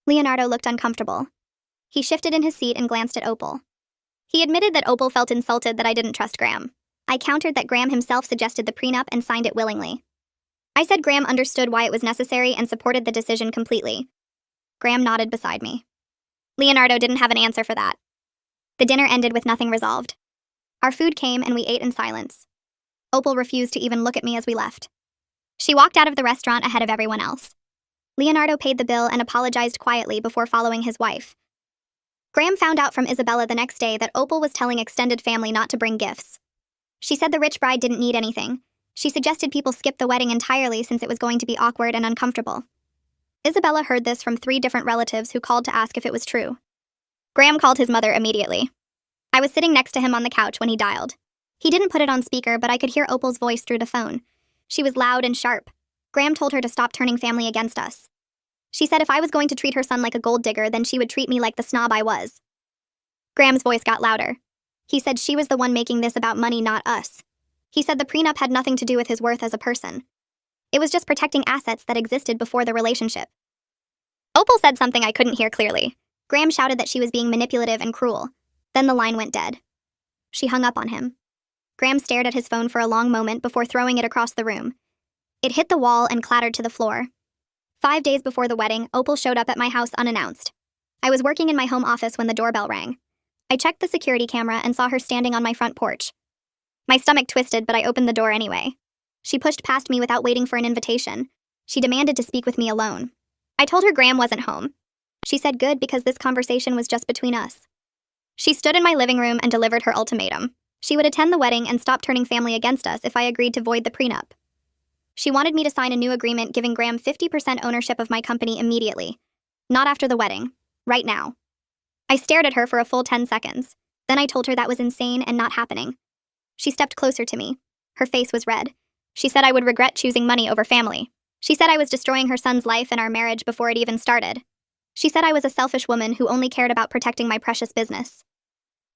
Leonardo looked uncomfortable. He shifted in his seat and glanced at Opal. He admitted that Opal felt insulted that I didn't trust Graham. I countered that Graham himself suggested the prenup and signed it willingly. I said Graham understood why it was necessary and supported the decision completely. Graham nodded beside me. Leonardo didn't have an answer for that. The dinner ended with nothing resolved. Our food came and we ate in silence. Opal refused to even look at me as we left. She walked out of the restaurant ahead of everyone else. Leonardo paid the bill and apologized quietly before following his wife. Graham found out from Isabella the next day that Opal was telling extended family not to bring gifts. She said the rich bride didn't need anything. She suggested people skip the wedding entirely since it was going to be awkward and uncomfortable. Isabella heard this from 3 different relatives who called to ask if it was true. Graham called his mother immediately. I was sitting next to him on the couch when he dialed. He didn't put it on speaker, but I could hear Opal's voice through the phone. She was loud and sharp. Graham told her to stop turning family against us. She said if I was going to treat her son like a gold digger, then she would treat me like the snob I was. Graham's voice got louder. He said she was the one making this about money, not us. He said the prenup had nothing to do with his worth as a person. It was just protecting assets that existed before the relationship. Opal said something I couldn't hear clearly. Graham shouted that she was being manipulative and cruel. Then the line went dead. She hung up on him. Graham stared at his phone for a long moment before throwing it across the room. It hit the wall and clattered to the floor. 5 days before the wedding, Opal showed up at my house unannounced. I was working in my home office when the doorbell rang. I checked the security camera and saw her standing on my front porch. My stomach twisted, but I opened the door anyway. She pushed past me without waiting for an invitation. She demanded to speak with me alone. I told her Graham wasn't home. She said good because this conversation was just between us. She stood in my living room and delivered her ultimatum. She would attend the wedding and stop turning family against us if I agreed to void the prenup. She wanted me to sign a new agreement giving Graham 50% ownership of my company immediately. Not after the wedding. Right now. I stared at her for a full 10 seconds. Then I told her that was insane and not happening. She stepped closer to me. Her face was red. She said I would regret choosing money over family. She said I was destroying her son's life and our marriage before it even started. She said I was a selfish woman who only cared about protecting my precious business.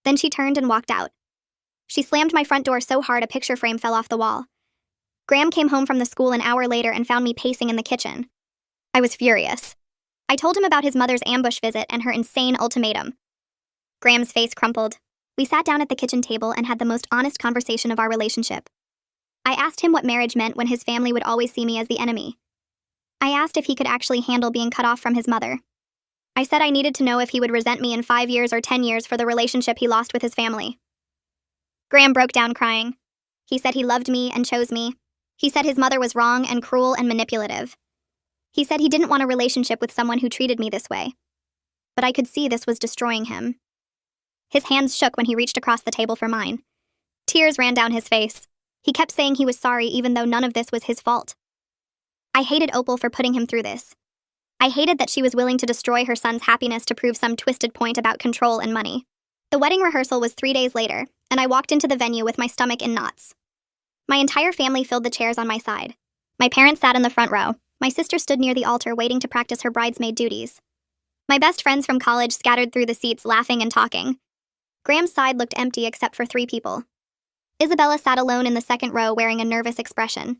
Then she turned and walked out. She slammed my front door so hard a picture frame fell off the wall. Graham came home from the school an hour later and found me pacing in the kitchen. I was furious. I told him about his mother's ambush visit and her insane ultimatum. Graham's face crumpled. We sat down at the kitchen table and had the most honest conversation of our relationship. I asked him what marriage meant when his family would always see me as the enemy. I asked if he could actually handle being cut off from his mother. I said I needed to know if he would resent me in 5 years or 10 years for the relationship he lost with his family. Graham broke down crying. He said he loved me and chose me. He said his mother was wrong and cruel and manipulative. He said he didn't want a relationship with someone who treated me this way. But I could see this was destroying him. His hands shook when he reached across the table for mine. Tears ran down his face. He kept saying he was sorry even though none of this was his fault. I hated Opal for putting him through this. I hated that she was willing to destroy her son's happiness to prove some twisted point about control and money. The wedding rehearsal was 3 days later, and I walked into the venue with my stomach in knots. My entire family filled the chairs on my side. My parents sat in the front row. My sister stood near the altar waiting to practice her bridesmaid duties. My best friends from college scattered through the seats laughing and talking. Graham's side looked empty except for 3 people. Isabella sat alone in the second row wearing a nervous expression.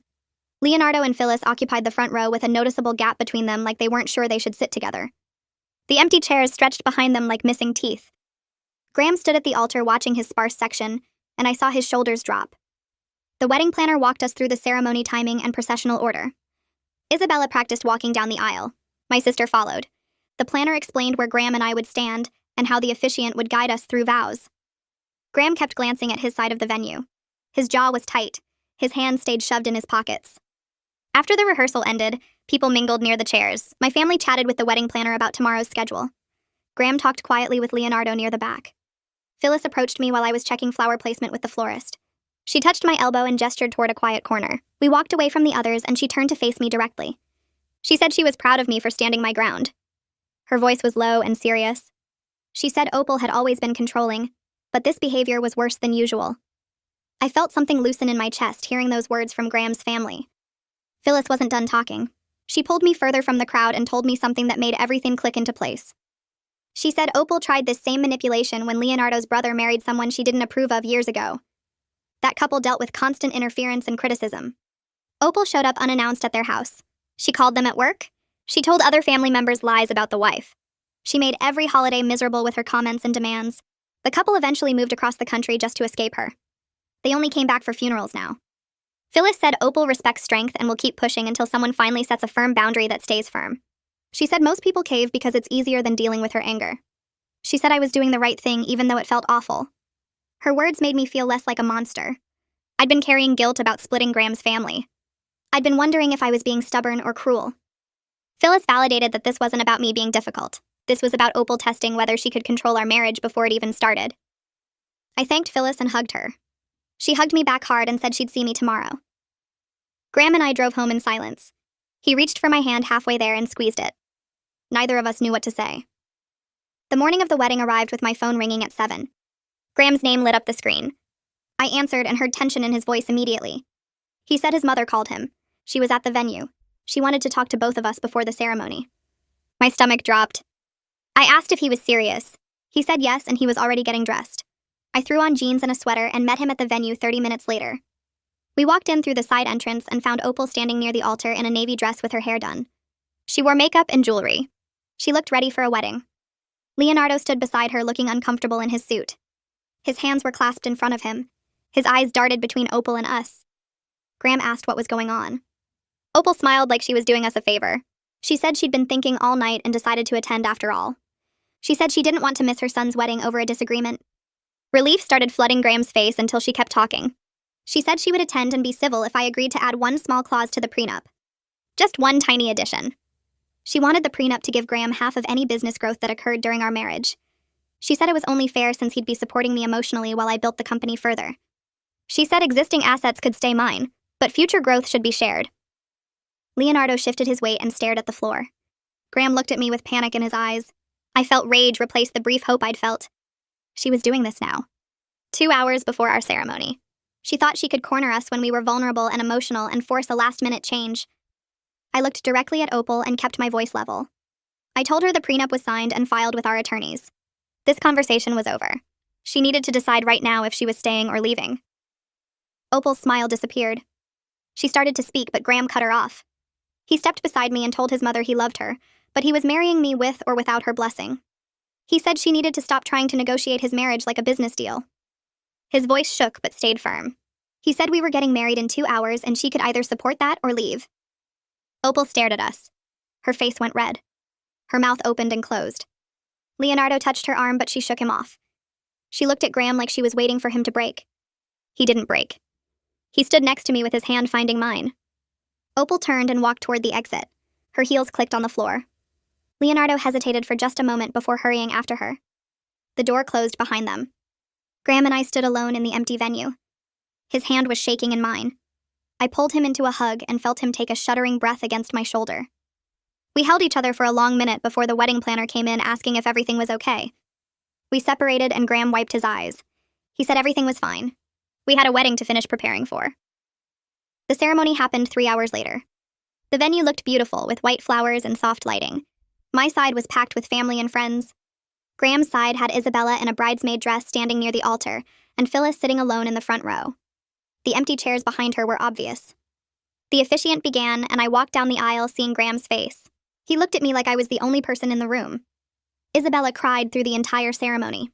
Leonardo and Phyllis occupied the front row with a noticeable gap between them like they weren't sure they should sit together. The empty chairs stretched behind them like missing teeth. Graham stood at the altar watching his sparse section, and I saw his shoulders drop. The wedding planner walked us through the ceremony timing and processional order. Isabella practiced walking down the aisle. My sister followed. The planner explained where Graham and I would stand and how the officiant would guide us through vows. Graham kept glancing at his side of the venue. His jaw was tight. His hands stayed shoved in his pockets. After the rehearsal ended, people mingled near the chairs. My family chatted with the wedding planner about tomorrow's schedule. Graham talked quietly with Leonardo near the back. Phyllis approached me while I was checking flower placement with the florist. She touched my elbow and gestured toward a quiet corner. We walked away from the others and she turned to face me directly. She said she was proud of me for standing my ground. Her voice was low and serious. She said Opal had always been controlling, but this behavior was worse than usual. I felt something loosen in my chest hearing those words from Graham's family. Phyllis wasn't done talking. She pulled me further from the crowd and told me something that made everything click into place. She said Opal tried this same manipulation when Leonardo's brother married someone she didn't approve of years ago. That couple dealt with constant interference and criticism. Opal showed up unannounced at their house. She called them at work. She told other family members lies about the wife. She made every holiday miserable with her comments and demands. The couple eventually moved across the country just to escape her. They only came back for funerals now. Phyllis said Opal respects strength and will keep pushing until someone finally sets a firm boundary that stays firm. She said most people cave because it's easier than dealing with her anger. She said I was doing the right thing even though it felt awful. Her words made me feel less like a monster. I'd been carrying guilt about splitting Graham's family. I'd been wondering if I was being stubborn or cruel. Phyllis validated that this wasn't about me being difficult. This was about Opal testing whether she could control our marriage before it even started. I thanked Phyllis and hugged her. She hugged me back hard and said she'd see me tomorrow. Graham and I drove home in silence. He reached for my hand halfway there and squeezed it. Neither of us knew what to say. The morning of the wedding arrived with my phone ringing at 7. Graham's name lit up the screen. I answered and heard tension in his voice immediately. He said his mother called him. She was at the venue. She wanted to talk to both of us before the ceremony. My stomach dropped. I asked if he was serious. He said yes, and he was already getting dressed. I threw on jeans and a sweater and met him at the venue 30 minutes later. We walked in through the side entrance and found Opal standing near the altar in a navy dress with her hair done. She wore makeup and jewelry. She looked ready for a wedding. Leonardo stood beside her looking uncomfortable in his suit. His hands were clasped in front of him. His eyes darted between Opal and us. Graham asked what was going on. Opal smiled like she was doing us a favor. She said she'd been thinking all night and decided to attend after all. She said she didn't want to miss her son's wedding over a disagreement. Relief started flooding Graham's face until she kept talking. She said she would attend and be civil if I agreed to add one small clause to the prenup. Just one tiny addition. She wanted the prenup to give Graham half of any business growth that occurred during our marriage. She said it was only fair since he'd be supporting me emotionally while I built the company further. She said existing assets could stay mine, but future growth should be shared. Leonardo shifted his weight and stared at the floor. Graham looked at me with panic in his eyes. I felt rage replace the brief hope I'd felt. She was doing this now. 2 hours before our ceremony. She thought she could corner us when we were vulnerable and emotional and force a last-minute change. I looked directly at Opal and kept my voice level. I told her the prenup was signed and filed with our attorneys. This conversation was over. She needed to decide right now if she was staying or leaving. Opal's smile disappeared. She started to speak, but Graham cut her off. He stepped beside me and told his mother he loved her, but he was marrying me with or without her blessing. He said she needed to stop trying to negotiate his marriage like a business deal. His voice shook but stayed firm. He said we were getting married in 2 hours and she could either support that or leave. Opal stared at us. Her face went red. Her mouth opened and closed. Leonardo touched her arm, but she shook him off. She looked at Graham like she was waiting for him to break. He didn't break. He stood next to me with his hand finding mine. Opal turned and walked toward the exit. Her heels clicked on the floor. Leonardo hesitated for just a moment before hurrying after her. The door closed behind them. Graham and I stood alone in the empty venue. His hand was shaking in mine. I pulled him into a hug and felt him take a shuddering breath against my shoulder. We held each other for a long minute before the wedding planner came in asking if everything was okay. We separated and Graham wiped his eyes. He said everything was fine. We had a wedding to finish preparing for. The ceremony happened 3 hours later. The venue looked beautiful with white flowers and soft lighting. My side was packed with family and friends. Graham's side had Isabella in a bridesmaid dress standing near the altar, and Phyllis sitting alone in the front row. The empty chairs behind her were obvious. The officiant began, and I walked down the aisle seeing Graham's face. He looked at me like I was the only person in the room. Isabella cried through the entire ceremony.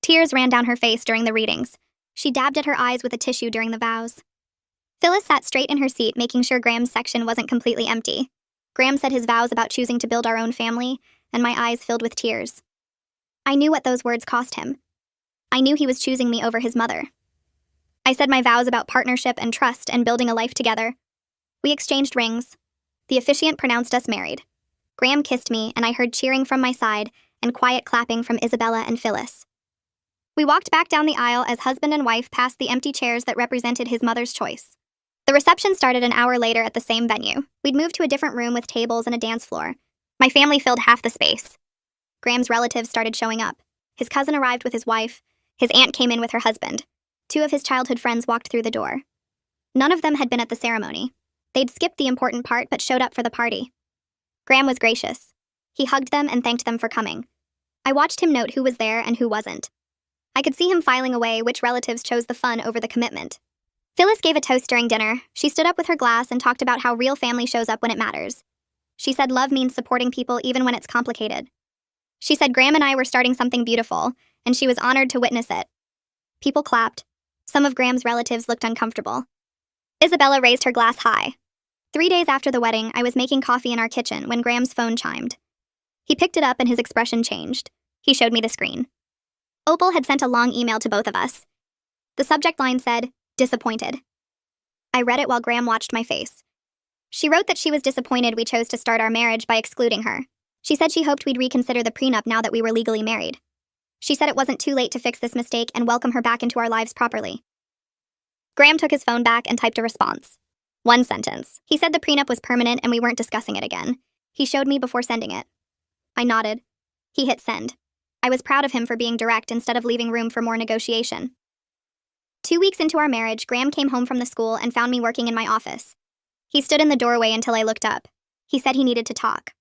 Tears ran down her face during the readings. She dabbed at her eyes with a tissue during the vows. Phyllis sat straight in her seat, making sure Graham's section wasn't completely empty. Graham said his vows about choosing to build our own family, and my eyes filled with tears. I knew what those words cost him. I knew he was choosing me over his mother. I said my vows about partnership and trust and building a life together. We exchanged rings. The officiant pronounced us married. Graham kissed me, and I heard cheering from my side and quiet clapping from Isabella and Phyllis. We walked back down the aisle as husband and wife passed the empty chairs that represented his mother's choice. The reception started an hour later at the same venue. We'd moved to a different room with tables and a dance floor. My family filled half the space. Graham's relatives started showing up. His cousin arrived with his wife. His aunt came in with her husband. 2 of his childhood friends walked through the door. None of them had been at the ceremony. They'd skipped the important part but showed up for the party. Graham was gracious. He hugged them and thanked them for coming. I watched him note who was there and who wasn't. I could see him filing away which relatives chose the fun over the commitment. Phyllis gave a toast during dinner. She stood up with her glass and talked about how real family shows up when it matters. She said love means supporting people even when it's complicated. She said Graham and I were starting something beautiful, and she was honored to witness it. People clapped. Some of Graham's relatives looked uncomfortable. Isabella raised her glass high. 3 days after the wedding, I was making coffee in our kitchen when Graham's phone chimed. He picked it up and his expression changed. He showed me the screen. Opal had sent a long email to both of us. The subject line said, "Disappointed." I read it while Graham watched my face. She wrote that she was disappointed we chose to start our marriage by excluding her. She said she hoped we'd reconsider the prenup now that we were legally married. She said it wasn't too late to fix this mistake and welcome her back into our lives properly. Graham took his phone back and typed a response. 1 sentence. He said the prenup was permanent and we weren't discussing it again. He showed me before sending it. I nodded. He hit send. I was proud of him for being direct instead of leaving room for more negotiation. 2 weeks into our marriage, Graham came home from the school and found me working in my office. He stood in the doorway until I looked up. He said he needed to talk.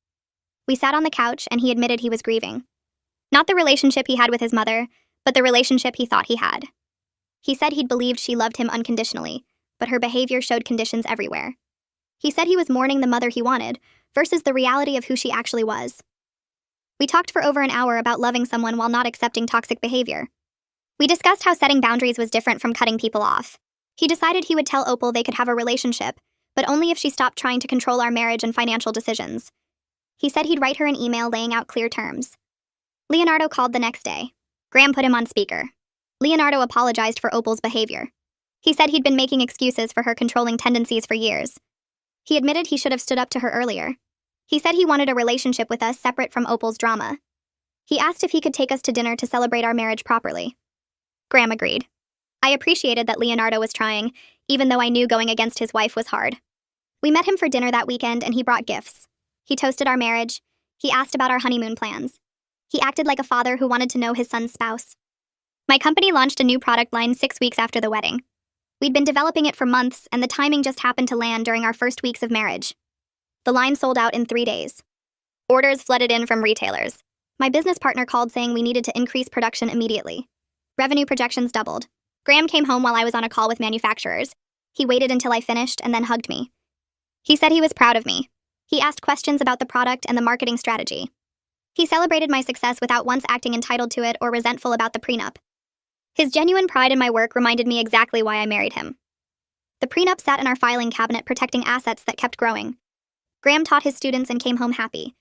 We sat on the couch and he admitted he was grieving. Not the relationship he had with his mother, but the relationship he thought he had. He said he'd believed she loved him unconditionally, but her behavior showed conditions everywhere. He said he was mourning the mother he wanted versus the reality of who she actually was. We talked for over an hour about loving someone while not accepting toxic behavior. We discussed how setting boundaries was different from cutting people off. He decided he would tell Opal they could have a relationship, but only if she stopped trying to control our marriage and financial decisions. He said he'd write her an email laying out clear terms. Leonardo called the next day. Graham put him on speaker. Leonardo apologized for Opal's behavior. He said he'd been making excuses for her controlling tendencies for years. He admitted he should have stood up to her earlier. He said he wanted a relationship with us separate from Opal's drama. He asked if he could take us to dinner to celebrate our marriage properly. Graham agreed. I appreciated that Leonardo was trying, even though I knew going against his wife was hard. We met him for dinner that weekend and he brought gifts. He toasted our marriage. He asked about our honeymoon plans. He acted like a father who wanted to know his son's spouse. My company launched a new product line 6 weeks after the wedding. We'd been developing it for months, and the timing just happened to land during our first weeks of marriage. The line sold out in 3 days. Orders flooded in from retailers. My business partner called saying we needed to increase production immediately. Revenue projections doubled. Graham came home while I was on a call with manufacturers. He waited until I finished and then hugged me. He said he was proud of me. He asked questions about the product and the marketing strategy. He celebrated my success without once acting entitled to it or resentful about the prenup. His genuine pride in my work reminded me exactly why I married him. The prenup sat in our filing cabinet protecting assets that kept growing. Graham taught his students and came home happy.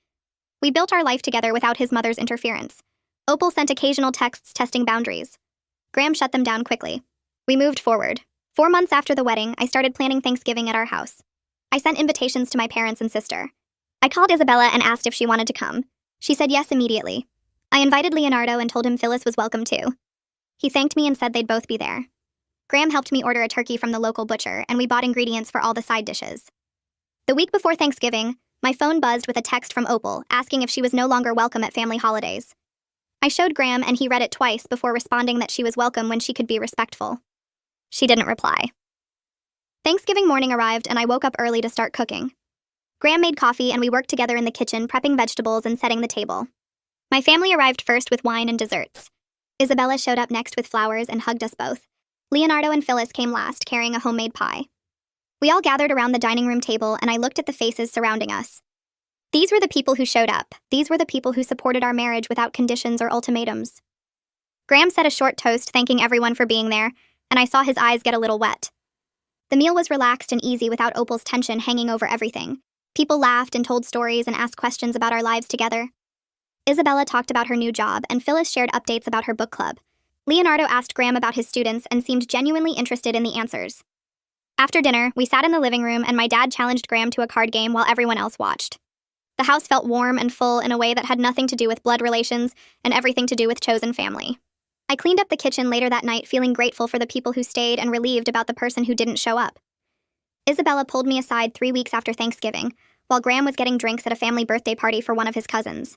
We built our life together without his mother's interference. Opal sent occasional texts testing boundaries. Graham shut them down quickly. We moved forward. 4 months after the wedding, I started planning Thanksgiving at our house. I sent invitations to my parents and sister. I called Isabella and asked if she wanted to come. She said yes immediately. I invited Leonardo and told him Phyllis was welcome too. He thanked me and said they'd both be there. Graham helped me order a turkey from the local butcher, and we bought ingredients for all the side dishes. The week before Thanksgiving, my phone buzzed with a text from Opal asking if she was no longer welcome at family holidays. I showed Graham and he read it twice before responding that she was welcome when she could be respectful. She didn't reply. Thanksgiving morning arrived and I woke up early to start cooking. Graham made coffee and we worked together in the kitchen prepping vegetables and setting the table. My family arrived first with wine and desserts. Isabella showed up next with flowers and hugged us both. Leonardo and Phyllis came last, carrying a homemade pie. We all gathered around the dining room table and I looked at the faces surrounding us. These were the people who showed up. These were the people who supported our marriage without conditions or ultimatums. Graham said a short toast thanking everyone for being there, and I saw his eyes get a little wet. The meal was relaxed and easy without Opal's tension hanging over everything. People laughed and told stories and asked questions about our lives together. Isabella talked about her new job, and Phyllis shared updates about her book club. Leonardo asked Graham about his students and seemed genuinely interested in the answers. After dinner, we sat in the living room and my dad challenged Graham to a card game while everyone else watched. The house felt warm and full in a way that had nothing to do with blood relations and everything to do with chosen family. I cleaned up the kitchen later that night feeling grateful for the people who stayed and relieved about the person who didn't show up. Isabella pulled me aside 3 weeks after Thanksgiving, while Graham was getting drinks at a family birthday party for one of his cousins.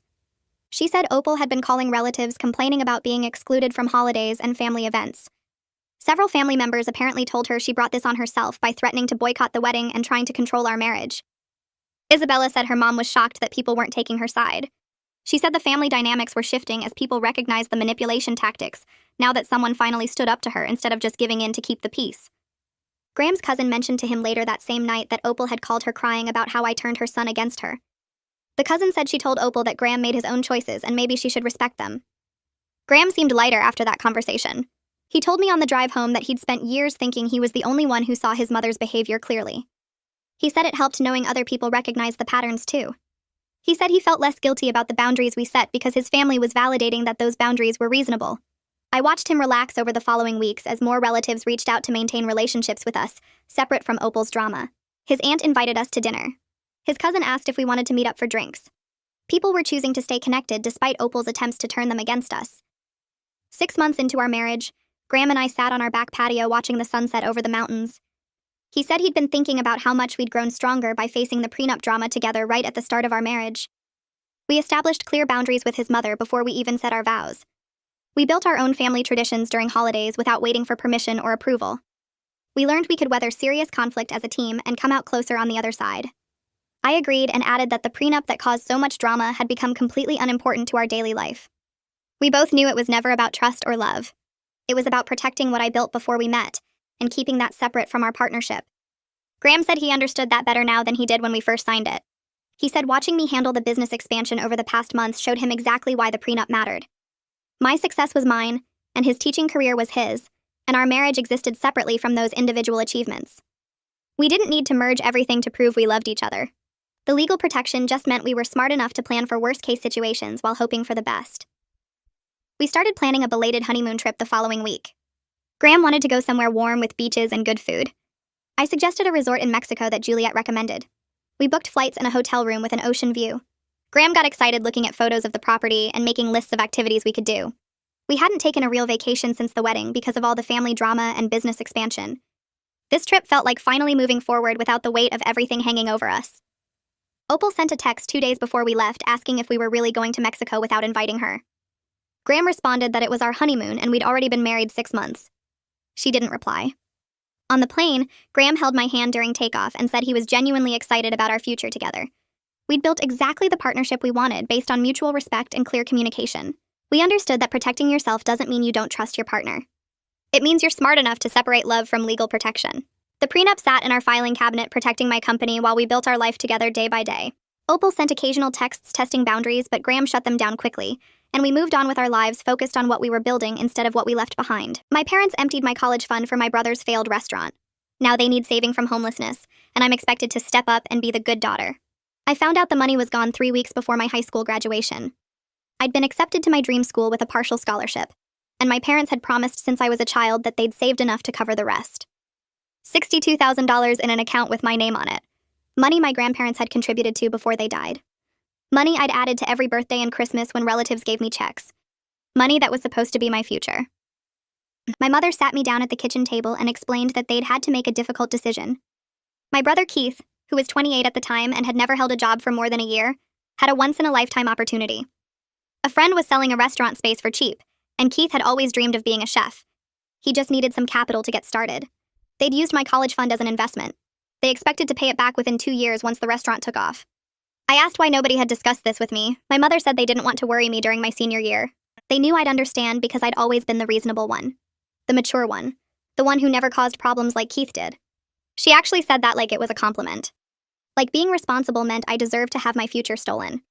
She said Opal had been calling relatives complaining about being excluded from holidays and family events. Several family members apparently told her she brought this on herself by threatening to boycott the wedding and trying to control our marriage. Isabella said her mom was shocked that people weren't taking her side. She said the family dynamics were shifting as people recognized the manipulation tactics now that someone finally stood up to her instead of just giving in to keep the peace. Graham's cousin mentioned to him later that same night that Opal had called her crying about how I turned her son against her. The cousin said she told Opal that Graham made his own choices and maybe she should respect them. Graham seemed lighter after that conversation. He told me on the drive home that he'd spent years thinking he was the only one who saw his mother's behavior clearly. He said it helped knowing other people recognized the patterns too. He said he felt less guilty about the boundaries we set because his family was validating that those boundaries were reasonable. I watched him relax over the following weeks as more relatives reached out to maintain relationships with us, separate from Opal's drama. His aunt invited us to dinner. His cousin asked if we wanted to meet up for drinks. People were choosing to stay connected despite Opal's attempts to turn them against us. 6 months into our marriage, Graham and I sat on our back patio watching the sunset over the mountains. He said he'd been thinking about how much we'd grown stronger by facing the prenup drama together right at the start of our marriage. We established clear boundaries with his mother before we even said our vows. We built our own family traditions during holidays without waiting for permission or approval. We learned we could weather serious conflict as a team and come out closer on the other side. I agreed and added that the prenup that caused so much drama had become completely unimportant to our daily life. We both knew it was never about trust or love. It was about protecting what I built before we met, and keeping that separate from our partnership. Graham said he understood that better now than he did when we first signed it. He said watching me handle the business expansion over the past months showed him exactly why the prenup mattered. My success was mine, and his teaching career was his, and our marriage existed separately from those individual achievements. We didn't need to merge everything to prove we loved each other. The legal protection just meant we were smart enough to plan for worst-case situations while hoping for the best. We started planning a belated honeymoon trip the following week. Graham wanted to go somewhere warm with beaches and good food. I suggested a resort in Mexico that Juliet recommended. We booked flights and a hotel room with an ocean view. Graham got excited looking at photos of the property and making lists of activities we could do. We hadn't taken a real vacation since the wedding because of all the family drama and business expansion. This trip felt like finally moving forward without the weight of everything hanging over us. Opal sent a text 2 days before we left asking if we were really going to Mexico without inviting her. Graham responded that it was our honeymoon and we'd already been married 6 months. She didn't reply. On the plane, Graham held my hand during takeoff and said he was genuinely excited about our future together. We'd built exactly the partnership we wanted based on mutual respect and clear communication. We understood that protecting yourself doesn't mean you don't trust your partner. It means you're smart enough to separate love from legal protection. The prenup sat in our filing cabinet protecting my company while we built our life together day by day. Opal sent occasional texts testing boundaries, but Graham shut them down quickly, and we moved on with our lives focused on what we were building instead of what we left behind. My parents emptied my college fund for my brother's failed restaurant. Now they need saving from homelessness, and I'm expected to step up and be the good daughter. I found out the money was gone 3 weeks before my high school graduation. I'd been accepted to my dream school with a partial scholarship, and my parents had promised since I was a child that they'd saved enough to cover the rest. $62,000 in an account with my name on it. Money my grandparents had contributed to before they died. Money I'd added to every birthday and Christmas when relatives gave me checks. Money that was supposed to be my future. My mother sat me down at the kitchen table and explained that they'd had to make a difficult decision. My brother Keith, who was 28 at the time and had never held a job for more than a year, had a once-in-a-lifetime opportunity. A friend was selling a restaurant space for cheap, and Keith had always dreamed of being a chef. He just needed some capital to get started. They'd used my college fund as an investment. They expected to pay it back within 2 years once the restaurant took off. I asked why nobody had discussed this with me. My mother said they didn't want to worry me during my senior year. They knew I'd understand because I'd always been the reasonable one. The mature one. The one who never caused problems like Keith did. She actually said that like it was a compliment. Like being responsible meant I deserved to have my future stolen.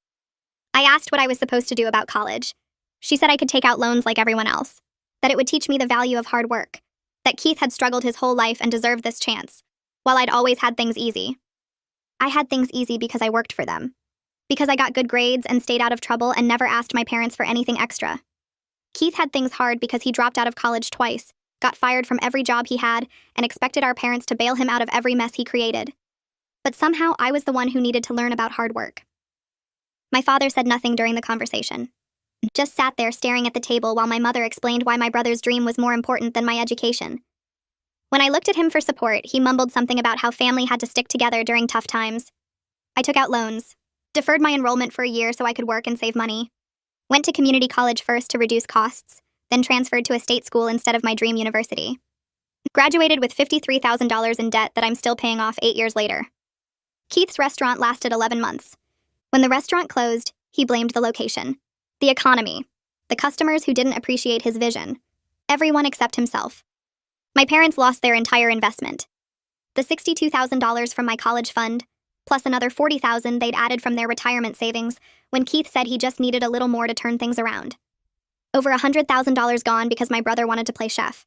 I asked what I was supposed to do about college. She said I could take out loans like everyone else. That it would teach me the value of hard work. That Keith had struggled his whole life and deserved this chance, while I'd always had things easy. I had things easy because I worked for them. Because I got good grades and stayed out of trouble and never asked my parents for anything extra. Keith had things hard because he dropped out of college twice, got fired from every job he had, and expected our parents to bail him out of every mess he created. But somehow I was the one who needed to learn about hard work. My father said nothing during the conversation. Just sat there staring at the table while my mother explained why my brother's dream was more important than my education. When I looked at him for support, he mumbled something about how family had to stick together during tough times. I took out loans, deferred my enrollment for a year so I could work and save money, went to community college first to reduce costs, then transferred to a state school instead of my dream university. Graduated with $53,000 in debt that I'm still paying off 8 years later. Keith's restaurant lasted 11 months. When the restaurant closed, he blamed the location, the economy, the customers who didn't appreciate his vision, everyone except himself. My parents lost their entire investment. The $62,000 from my college fund, plus another $40,000 they'd added from their retirement savings when Keith said he just needed a little more to turn things around. Over $100,000 gone because my brother wanted to play chef.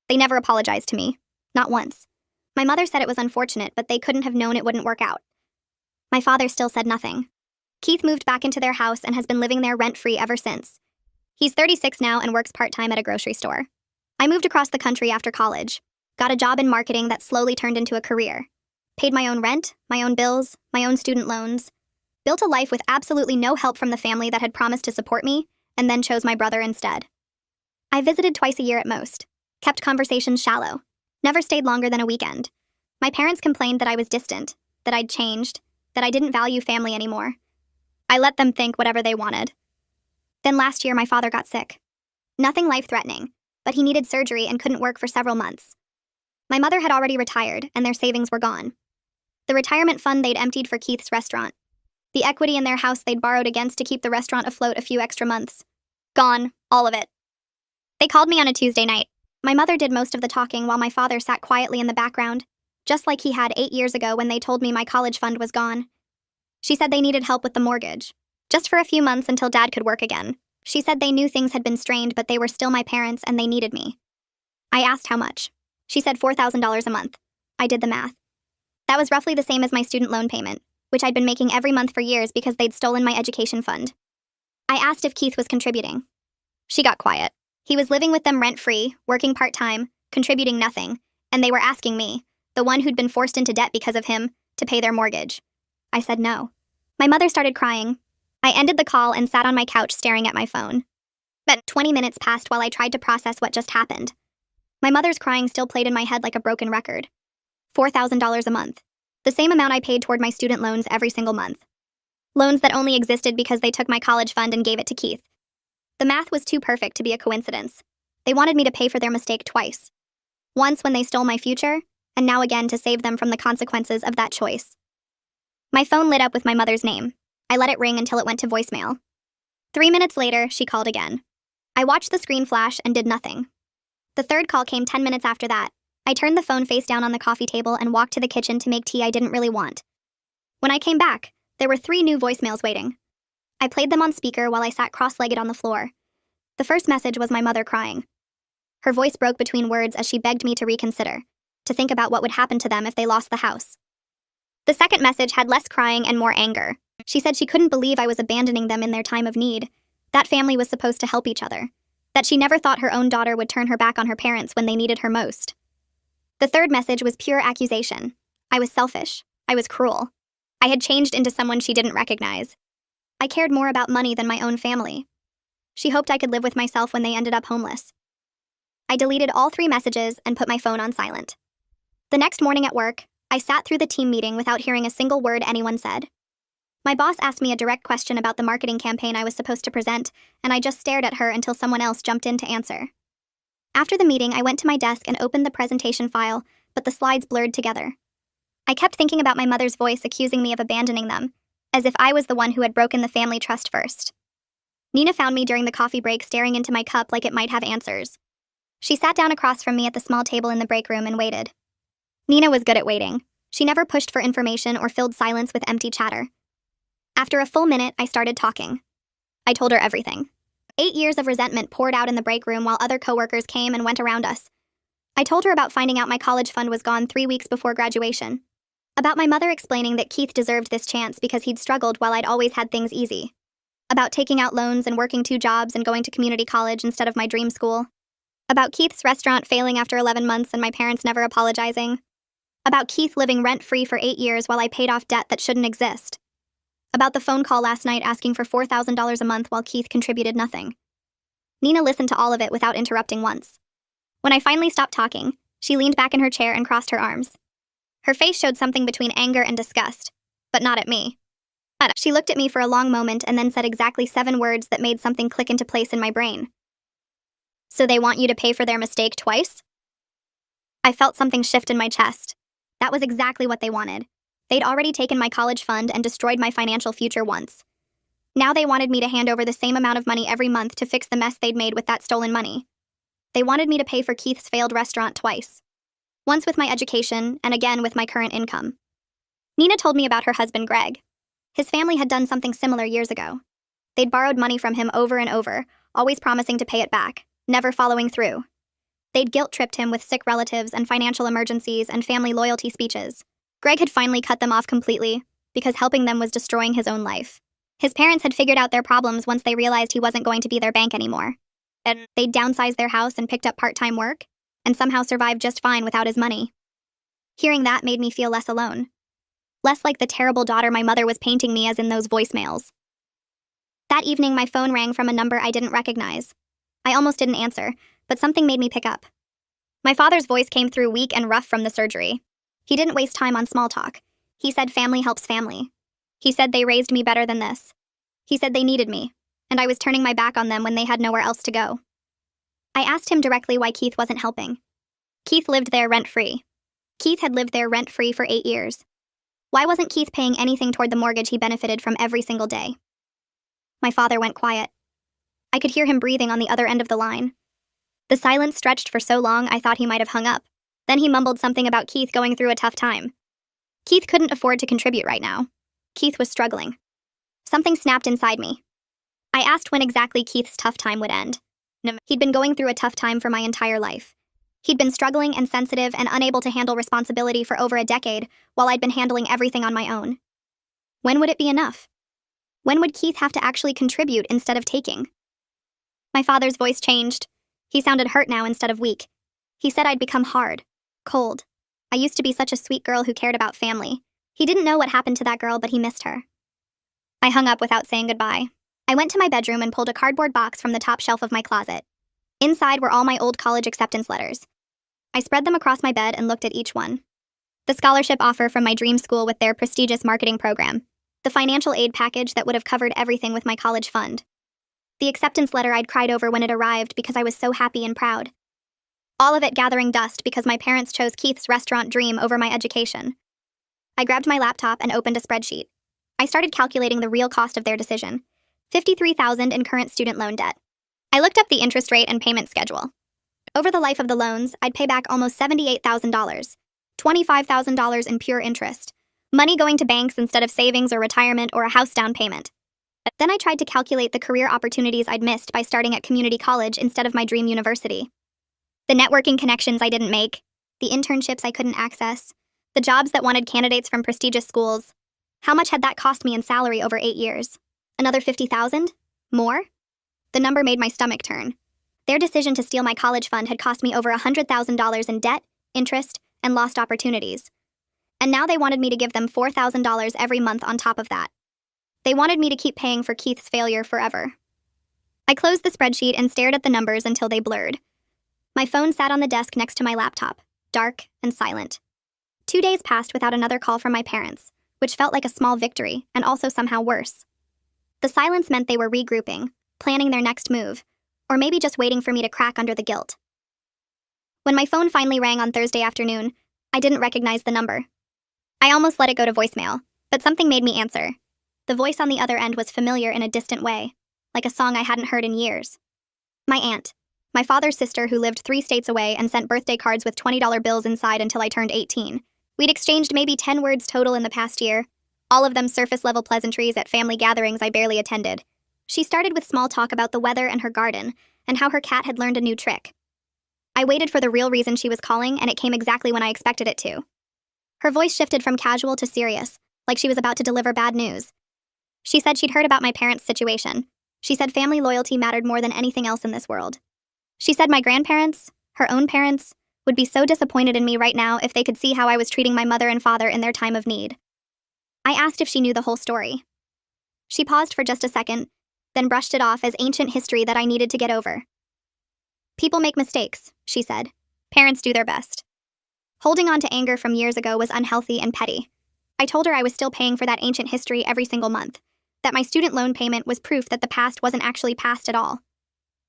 They never apologized to me. Not once. My mother said it was unfortunate, but they couldn't have known it wouldn't work out. My father still said nothing. Keith moved back into their house and has been living there rent-free ever since. He's 36 now and works part-time at a grocery store. I moved across the country after college, got a job in marketing that slowly turned into a career, paid my own rent, my own bills, my own student loans, built a life with absolutely no help from the family that had promised to support me, and then chose my brother instead. I visited twice a year at most, kept conversations shallow, never stayed longer than a weekend. My parents complained that I was distant, that I'd changed, that I didn't value family anymore. I let them think whatever they wanted. Then last year, my father got sick. Nothing life-threatening, but he needed surgery and couldn't work for several months. My mother had already retired, and their savings were gone. The retirement fund they'd emptied for Keith's restaurant. The equity in their house they'd borrowed against to keep the restaurant afloat a few extra months. Gone, all of it. They called me on a Tuesday night. My mother did most of the talking while my father sat quietly in the background, just like he had 8 years ago when they told me my college fund was gone. She said they needed help with the mortgage, just for a few months until Dad could work again. She said they knew things had been strained, but they were still my parents and they needed me. I asked how much. She said $4,000 a month. I did the math. That was roughly the same as my student loan payment, which I'd been making every month for years because they'd stolen my education fund. I asked if Keith was contributing. She got quiet. He was living with them rent-free, working part-time, contributing nothing, and they were asking me, the one who'd been forced into debt because of him, to pay their mortgage. I said no. My mother started crying. I ended the call and sat on my couch staring at my phone. But 20 minutes passed while I tried to process what just happened. My mother's crying still played in my head like a broken record. $4,000 a month. The same amount I paid toward my student loans every single month. Loans that only existed because they took my college fund and gave it to Keith. The math was too perfect to be a coincidence. They wanted me to pay for their mistake twice. Once when they stole my future, and now again to save them from the consequences of that choice. My phone lit up with my mother's name. I let it ring until it went to voicemail. 3 minutes later, she called again. I watched the screen flash and did nothing. The third call came 10 minutes after that. I turned the phone face down on the coffee table and walked to the kitchen to make tea I didn't really want. When I came back, there were 3 new voicemails waiting. I played them on speaker while I sat cross-legged on the floor. The first message was my mother crying. Her voice broke between words as she begged me to reconsider, to think about what would happen to them if they lost the house. The second message had less crying and more anger. She said she couldn't believe I was abandoning them in their time of need. That family was supposed to help each other. That she never thought her own daughter would turn her back on her parents when they needed her most. The third message was pure accusation. I was selfish. I was cruel. I had changed into someone she didn't recognize. I cared more about money than my own family. She hoped I could live with myself when they ended up homeless. I deleted all 3 messages and put my phone on silent. The next morning at work, I sat through the team meeting without hearing a single word anyone said. My boss asked me a direct question about the marketing campaign I was supposed to present, and I just stared at her until someone else jumped in to answer. After the meeting, I went to my desk and opened the presentation file, but the slides blurred together. I kept thinking about my mother's voice accusing me of abandoning them, as if I was the one who had broken the family trust first. Nina found me during the coffee break staring into my cup like it might have answers. She sat down across from me at the small table in the break room and waited. Nina was good at waiting. She never pushed for information or filled silence with empty chatter. After a full minute, I started talking. I told her everything. 8 years of resentment poured out in the break room while other coworkers came and went around us. I told her about finding out my college fund was gone 3 weeks before graduation. About my mother explaining that Keith deserved this chance because he'd struggled while I'd always had things easy. About taking out loans and working 2 jobs and going to community college instead of my dream school. About Keith's restaurant failing after 11 months and my parents never apologizing. About Keith living rent-free for 8 years while I paid off debt that shouldn't exist. About the phone call last night asking for $4,000 a month while Keith contributed nothing. Nina listened to all of it without interrupting once. When I finally stopped talking, she leaned back in her chair and crossed her arms. Her face showed something between anger and disgust, but not at me. She looked at me for a long moment and then said exactly 7 words that made something click into place in my brain. So they want you to pay for their mistake twice? I felt something shift in my chest. That was exactly what they wanted. They'd already taken my college fund and destroyed my financial future once. Now they wanted me to hand over the same amount of money every month to fix the mess they'd made with that stolen money. They wanted me to pay for Keith's failed restaurant twice. Once with my education, and again with my current income. Nina told me about her husband, Greg. His family had done something similar years ago. They'd borrowed money from him over and over, always promising to pay it back, never following through. They'd guilt-tripped him with sick relatives and financial emergencies and family loyalty speeches. Greg had finally cut them off completely, because helping them was destroying his own life. His parents had figured out their problems once they realized he wasn't going to be their bank anymore. And they'd downsized their house and picked up part-time work, and somehow survived just fine without his money. Hearing that made me feel less alone. Less like the terrible daughter my mother was painting me as in those voicemails. That evening, my phone rang from a number I didn't recognize. I almost didn't answer, but something made me pick up. My father's voice came through weak and rough from the surgery. He didn't waste time on small talk. He said family helps family. He said they raised me better than this. He said they needed me, and I was turning my back on them when they had nowhere else to go. I asked him directly why Keith wasn't helping. Keith lived there rent-free. Keith had lived there rent-free for 8 years. Why wasn't Keith paying anything toward the mortgage he benefited from every single day? My father went quiet. I could hear him breathing on the other end of the line. The silence stretched for so long I thought he might have hung up. Then he mumbled something about Keith going through a tough time. Keith couldn't afford to contribute right now. Keith was struggling. Something snapped inside me. I asked when exactly Keith's tough time would end. He'd been going through a tough time for my entire life. He'd been struggling and sensitive and unable to handle responsibility for over a decade, while I'd been handling everything on my own. When would it be enough? When would Keith have to actually contribute instead of taking? My father's voice changed. He sounded hurt now instead of weak. He said I'd become hard, cold. I used to be such a sweet girl who cared about family. He didn't know what happened to that girl, but he missed her. I hung up without saying goodbye. I went to my bedroom and pulled a cardboard box from the top shelf of my closet. Inside were all my old college acceptance letters. I spread them across my bed and looked at each one. The scholarship offer from my dream school with their prestigious marketing program. The financial aid package that would have covered everything with my college fund. The acceptance letter I'd cried over when it arrived because I was so happy and proud. All of it gathering dust because my parents chose Keith's restaurant dream over my education. I grabbed my laptop and opened a spreadsheet. I started calculating the real cost of their decision. $53,000 in current student loan debt. I looked up the interest rate and payment schedule. Over the life of the loans, I'd pay back almost $78,000. $25,000 in pure interest. Money going to banks instead of savings or retirement or a house down payment. Then I tried to calculate the career opportunities I'd missed by starting at community college instead of my dream university. The networking connections I didn't make, the internships I couldn't access, the jobs that wanted candidates from prestigious schools. How much had that cost me in salary over 8 years? Another $50,000? More? The number made my stomach turn. Their decision to steal my college fund had cost me over $100,000 in debt, interest, and lost opportunities. And now they wanted me to give them $4,000 every month on top of that. They wanted me to keep paying for Keith's failure forever. I closed the spreadsheet and stared at the numbers until they blurred. My phone sat on the desk next to my laptop, dark and silent. 2 days passed without another call from my parents, which felt like a small victory and also somehow worse. The silence meant they were regrouping, planning their next move, or maybe just waiting for me to crack under the guilt. When my phone finally rang on Thursday afternoon, I didn't recognize the number. I almost let it go to voicemail, but something made me answer. The voice on the other end was familiar in a distant way, like a song I hadn't heard in years. My aunt, my father's sister who lived 3 states away and sent birthday cards with $20 bills inside until I turned 18. We'd exchanged maybe 10 words total in the past year, all of them surface-level pleasantries at family gatherings I barely attended. She started with small talk about the weather and her garden, and how her cat had learned a new trick. I waited for the real reason she was calling, and it came exactly when I expected it to. Her voice shifted from casual to serious, like she was about to deliver bad news. She said she'd heard about my parents' situation. She said family loyalty mattered more than anything else in this world. She said my grandparents, her own parents, would be so disappointed in me right now if they could see how I was treating my mother and father in their time of need. I asked if she knew the whole story. She paused for just a second, then brushed it off as ancient history that I needed to get over. People make mistakes, she said. Parents do their best. Holding on to anger from years ago was unhealthy and petty. I told her I was still paying for that ancient history every single month, that my student loan payment was proof that the past wasn't actually past at all.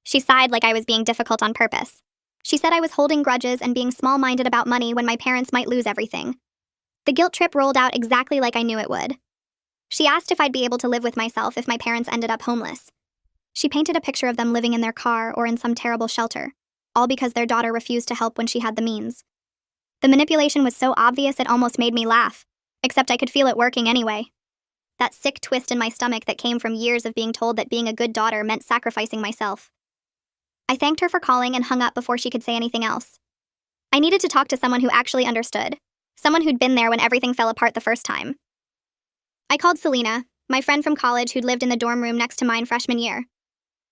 She sighed like I was being difficult on purpose. She said I was holding grudges and being small-minded about money when my parents might lose everything. The guilt trip rolled out exactly like I knew it would. She asked if I'd be able to live with myself if my parents ended up homeless. She painted a picture of them living in their car or in some terrible shelter, all because their daughter refused to help when she had the means. The manipulation was so obvious it almost made me laugh. Except I could feel it working anyway. That sick twist in my stomach that came from years of being told that being a good daughter meant sacrificing myself. I thanked her for calling and hung up before she could say anything else. I needed to talk to someone who actually understood, someone who'd been there when everything fell apart the first time. I called Selena, my friend from college who'd lived in the dorm room next to mine freshman year.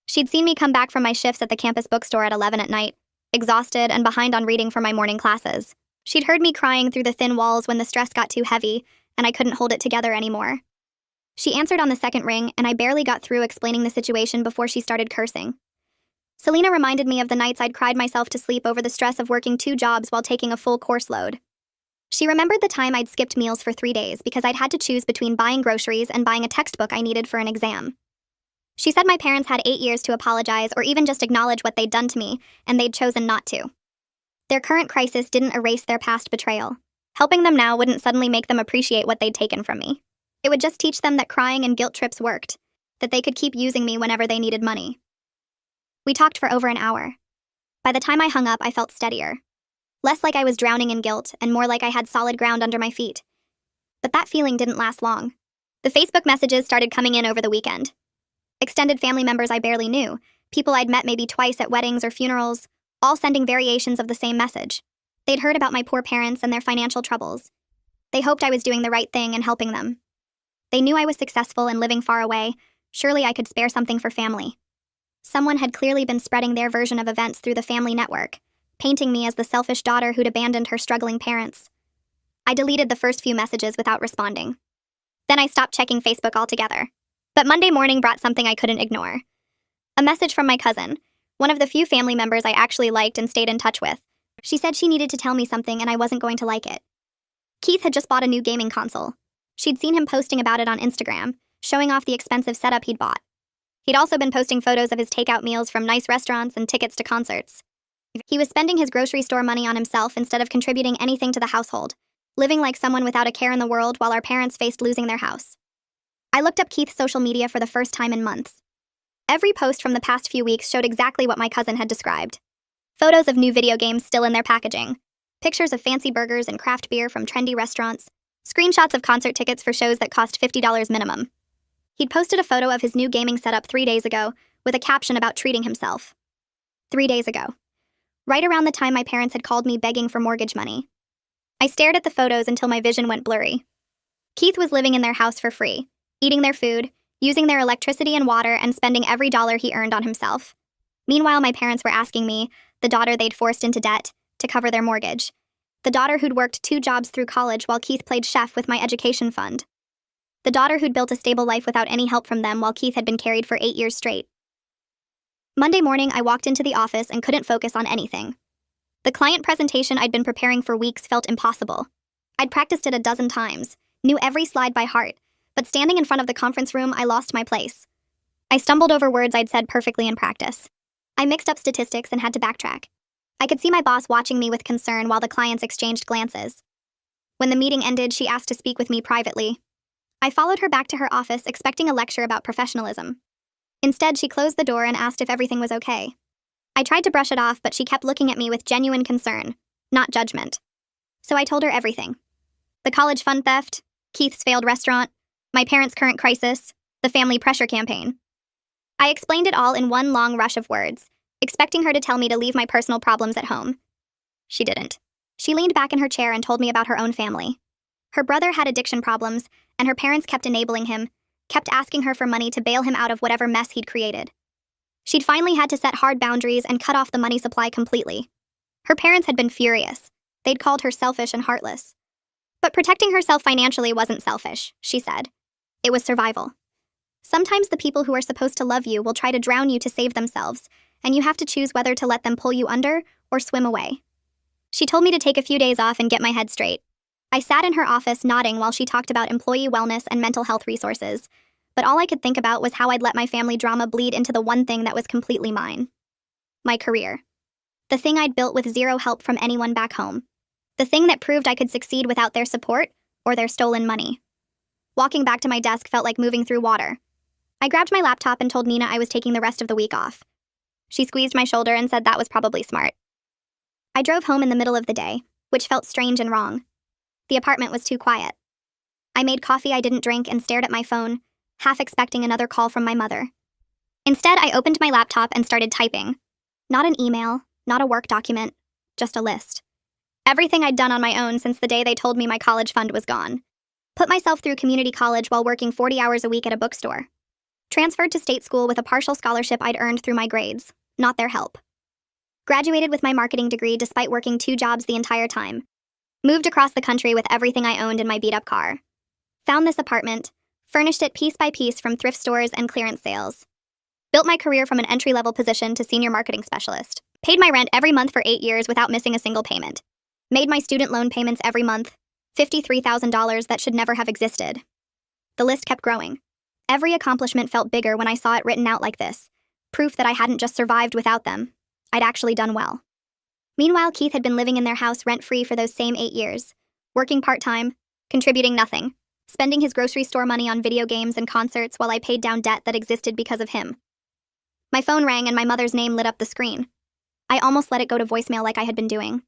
She'd seen me come back from my shifts at the campus bookstore at 11 at night, exhausted and behind on reading for my morning classes. She'd heard me crying through the thin walls when the stress got too heavy, and I couldn't hold it together anymore. She answered on the second ring, and I barely got through explaining the situation before she started cursing. Selena reminded me of the nights I'd cried myself to sleep over the stress of working 2 jobs while taking a full course load. She remembered the time I'd skipped meals for 3 days because I'd had to choose between buying groceries and buying a textbook I needed for an exam. She said my parents had 8 years to apologize or even just acknowledge what they'd done to me, and they'd chosen not to. Their current crisis didn't erase their past betrayal. Helping them now wouldn't suddenly make them appreciate what they'd taken from me. It would just teach them that crying and guilt trips worked, that they could keep using me whenever they needed money. We talked for over an hour. By the time I hung up, I felt steadier. Less like I was drowning in guilt and more like I had solid ground under my feet. But that feeling didn't last long. The Facebook messages started coming in over the weekend. Extended family members I barely knew, people I'd met maybe twice at weddings or funerals, all sending variations of the same message. They'd heard about my poor parents and their financial troubles. They hoped I was doing the right thing and helping them. They knew I was successful and living far away. Surely I could spare something for family. Someone had clearly been spreading their version of events through the family network, painting me as the selfish daughter who'd abandoned her struggling parents. I deleted the first few messages without responding. Then I stopped checking Facebook altogether. But Monday morning brought something I couldn't ignore. A message from my cousin, one of the few family members I actually liked and stayed in touch with. She said she needed to tell me something and I wasn't going to like it. Keith had just bought a new gaming console. She'd seen him posting about it on Instagram, showing off the expensive setup he'd bought. He'd also been posting photos of his takeout meals from nice restaurants and tickets to concerts. He was spending his grocery store money on himself instead of contributing anything to the household, living like someone without a care in the world while our parents faced losing their house. I looked up Keith's social media for the first time in months. Every post from the past few weeks showed exactly what my cousin had described. Photos of new video games still in their packaging, pictures of fancy burgers and craft beer from trendy restaurants, screenshots of concert tickets for shows that cost $50 minimum. He'd posted a photo of his new gaming setup 3 days ago, with a caption about treating himself. 3 days ago. Right around the time my parents had called me begging for mortgage money. I stared at the photos until my vision went blurry. Keith was living in their house for free, eating their food, using their electricity and water, and spending every dollar he earned on himself. Meanwhile, my parents were asking me, the daughter they'd forced into debt, to cover their mortgage. The daughter who'd worked 2 jobs through college while Keith played chef with my education fund. The daughter who'd built a stable life without any help from them while Keith had been carried for 8 years straight. Monday morning, I walked into the office and couldn't focus on anything. The client presentation I'd been preparing for weeks felt impossible. I'd practiced it a dozen times, knew every slide by heart, but standing in front of the conference room, I lost my place. I stumbled over words I'd said perfectly in practice. I mixed up statistics and had to backtrack. I could see my boss watching me with concern while the clients exchanged glances. When the meeting ended, she asked to speak with me privately. I followed her back to her office, expecting a lecture about professionalism. Instead, she closed the door and asked if everything was okay. I tried to brush it off, but she kept looking at me with genuine concern, not judgment. So I told her everything. The college fund theft, Keith's failed restaurant, my parents' current crisis, the family pressure campaign. I explained it all in one long rush of words, expecting her to tell me to leave my personal problems at home. She didn't. She leaned back in her chair and told me about her own family. Her brother had addiction problems, and her parents kept enabling him, kept asking her for money to bail him out of whatever mess he'd created. She'd finally had to set hard boundaries and cut off the money supply completely. Her parents had been furious. They'd called her selfish and heartless. But protecting herself financially wasn't selfish, she said. It was survival. Sometimes the people who are supposed to love you will try to drown you to save themselves, and you have to choose whether to let them pull you under or swim away. She told me to take a few days off and get my head straight. I sat in her office nodding while she talked about employee wellness and mental health resources, but all I could think about was how I'd let my family drama bleed into the one thing that was completely mine. My career. The thing I'd built with zero help from anyone back home. The thing that proved I could succeed without their support or their stolen money. Walking back to my desk felt like moving through water. I grabbed my laptop and told Nina I was taking the rest of the week off. She squeezed my shoulder and said that was probably smart. I drove home in the middle of the day, which felt strange and wrong. The apartment was too quiet. I made coffee I didn't drink and stared at my phone, half expecting another call from my mother. Instead, I opened my laptop and started typing. Not an email, not a work document, just a list. Everything I'd done on my own since the day they told me my college fund was gone. Put myself through community college while working 40 hours a week at a bookstore. Transferred to state school with a partial scholarship I'd earned through my grades, not their help. Graduated with my marketing degree despite working 2 jobs the entire time. Moved across the country with everything I owned in my beat-up car. Found this apartment, furnished it piece by piece from thrift stores and clearance sales. Built my career from an entry-level position to senior marketing specialist. Paid my rent every month for 8 years without missing a single payment. Made my student loan payments every month, $53,000 that should never have existed. The list kept growing. Every accomplishment felt bigger when I saw it written out like this, proof that I hadn't just survived without them. I'd actually done well. Meanwhile, Keith had been living in their house rent-free for those same 8 years, working part-time, contributing nothing, spending his grocery store money on video games and concerts while I paid down debt that existed because of him. My phone rang and my mother's name lit up the screen. I almost let it go to voicemail like I had been doing.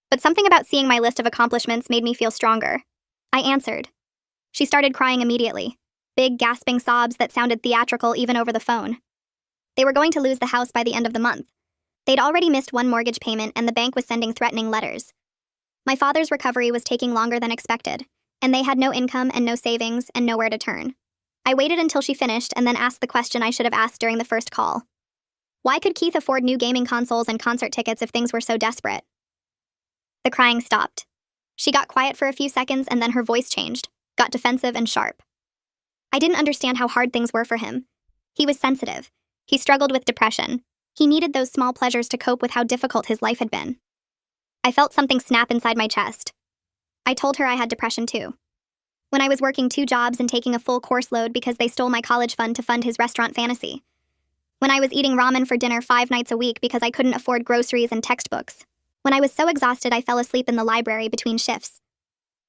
But something about seeing my list of accomplishments made me feel stronger. I answered. She started crying immediately, big gasping sobs that sounded theatrical even over the phone. They were going to lose the house by the end of the month. They'd already missed 1 mortgage payment and the bank was sending threatening letters. My father's recovery was taking longer than expected, and they had no income and no savings and nowhere to turn. I waited until she finished and then asked the question I should have asked during the first call. Why could Keith afford new gaming consoles and concert tickets if things were so desperate? The crying stopped. She got quiet for a few seconds and then her voice changed, got defensive and sharp. I didn't understand how hard things were for him. He was sensitive. He struggled with depression. He needed those small pleasures to cope with how difficult his life had been. I felt something snap inside my chest. I told her I had depression too. When I was working 2 jobs and taking a full course load because they stole my college fund to fund his restaurant fantasy. When I was eating ramen for dinner 5 nights a week because I couldn't afford groceries and textbooks. When I was so exhausted I fell asleep in the library between shifts.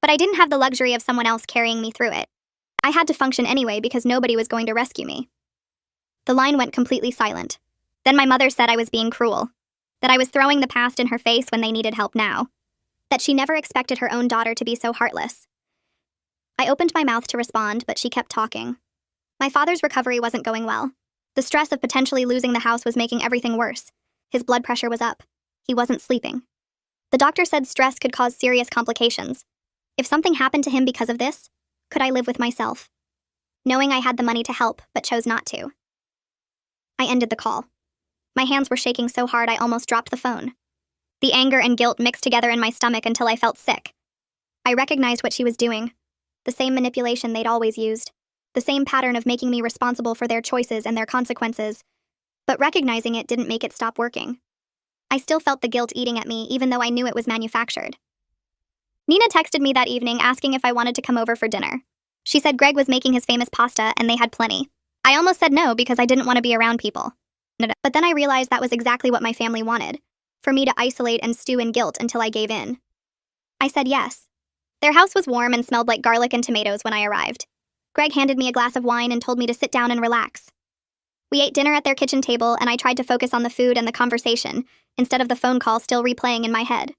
But I didn't have the luxury of someone else carrying me through it. I had to function anyway because nobody was going to rescue me. The line went completely silent. Then my mother said I was being cruel, that I was throwing the past in her face when they needed help now, that she never expected her own daughter to be so heartless. I opened my mouth to respond, but she kept talking. My father's recovery wasn't going well. The stress of potentially losing the house was making everything worse. His blood pressure was up. He wasn't sleeping. The doctor said stress could cause serious complications. If something happened to him because of this, could I live with myself? Knowing I had the money to help, but chose not to. I ended the call. My hands were shaking so hard I almost dropped the phone. The anger and guilt mixed together in my stomach until I felt sick. I recognized what she was doing. The same manipulation they'd always used. The same pattern of making me responsible for their choices and their consequences. But recognizing it didn't make it stop working. I still felt the guilt eating at me even though I knew it was manufactured. Nina texted me that evening asking if I wanted to come over for dinner. She said Greg was making his famous pasta and they had plenty. I almost said no because I didn't want to be around people. But then I realized that was exactly what my family wanted, for me to isolate and stew in guilt until I gave in. I said yes. Their house was warm and smelled like garlic and tomatoes when I arrived. Greg handed me a glass of wine and told me to sit down and relax. We ate dinner at their kitchen table and I tried to focus on the food and the conversation, instead of the phone call still replaying in my head.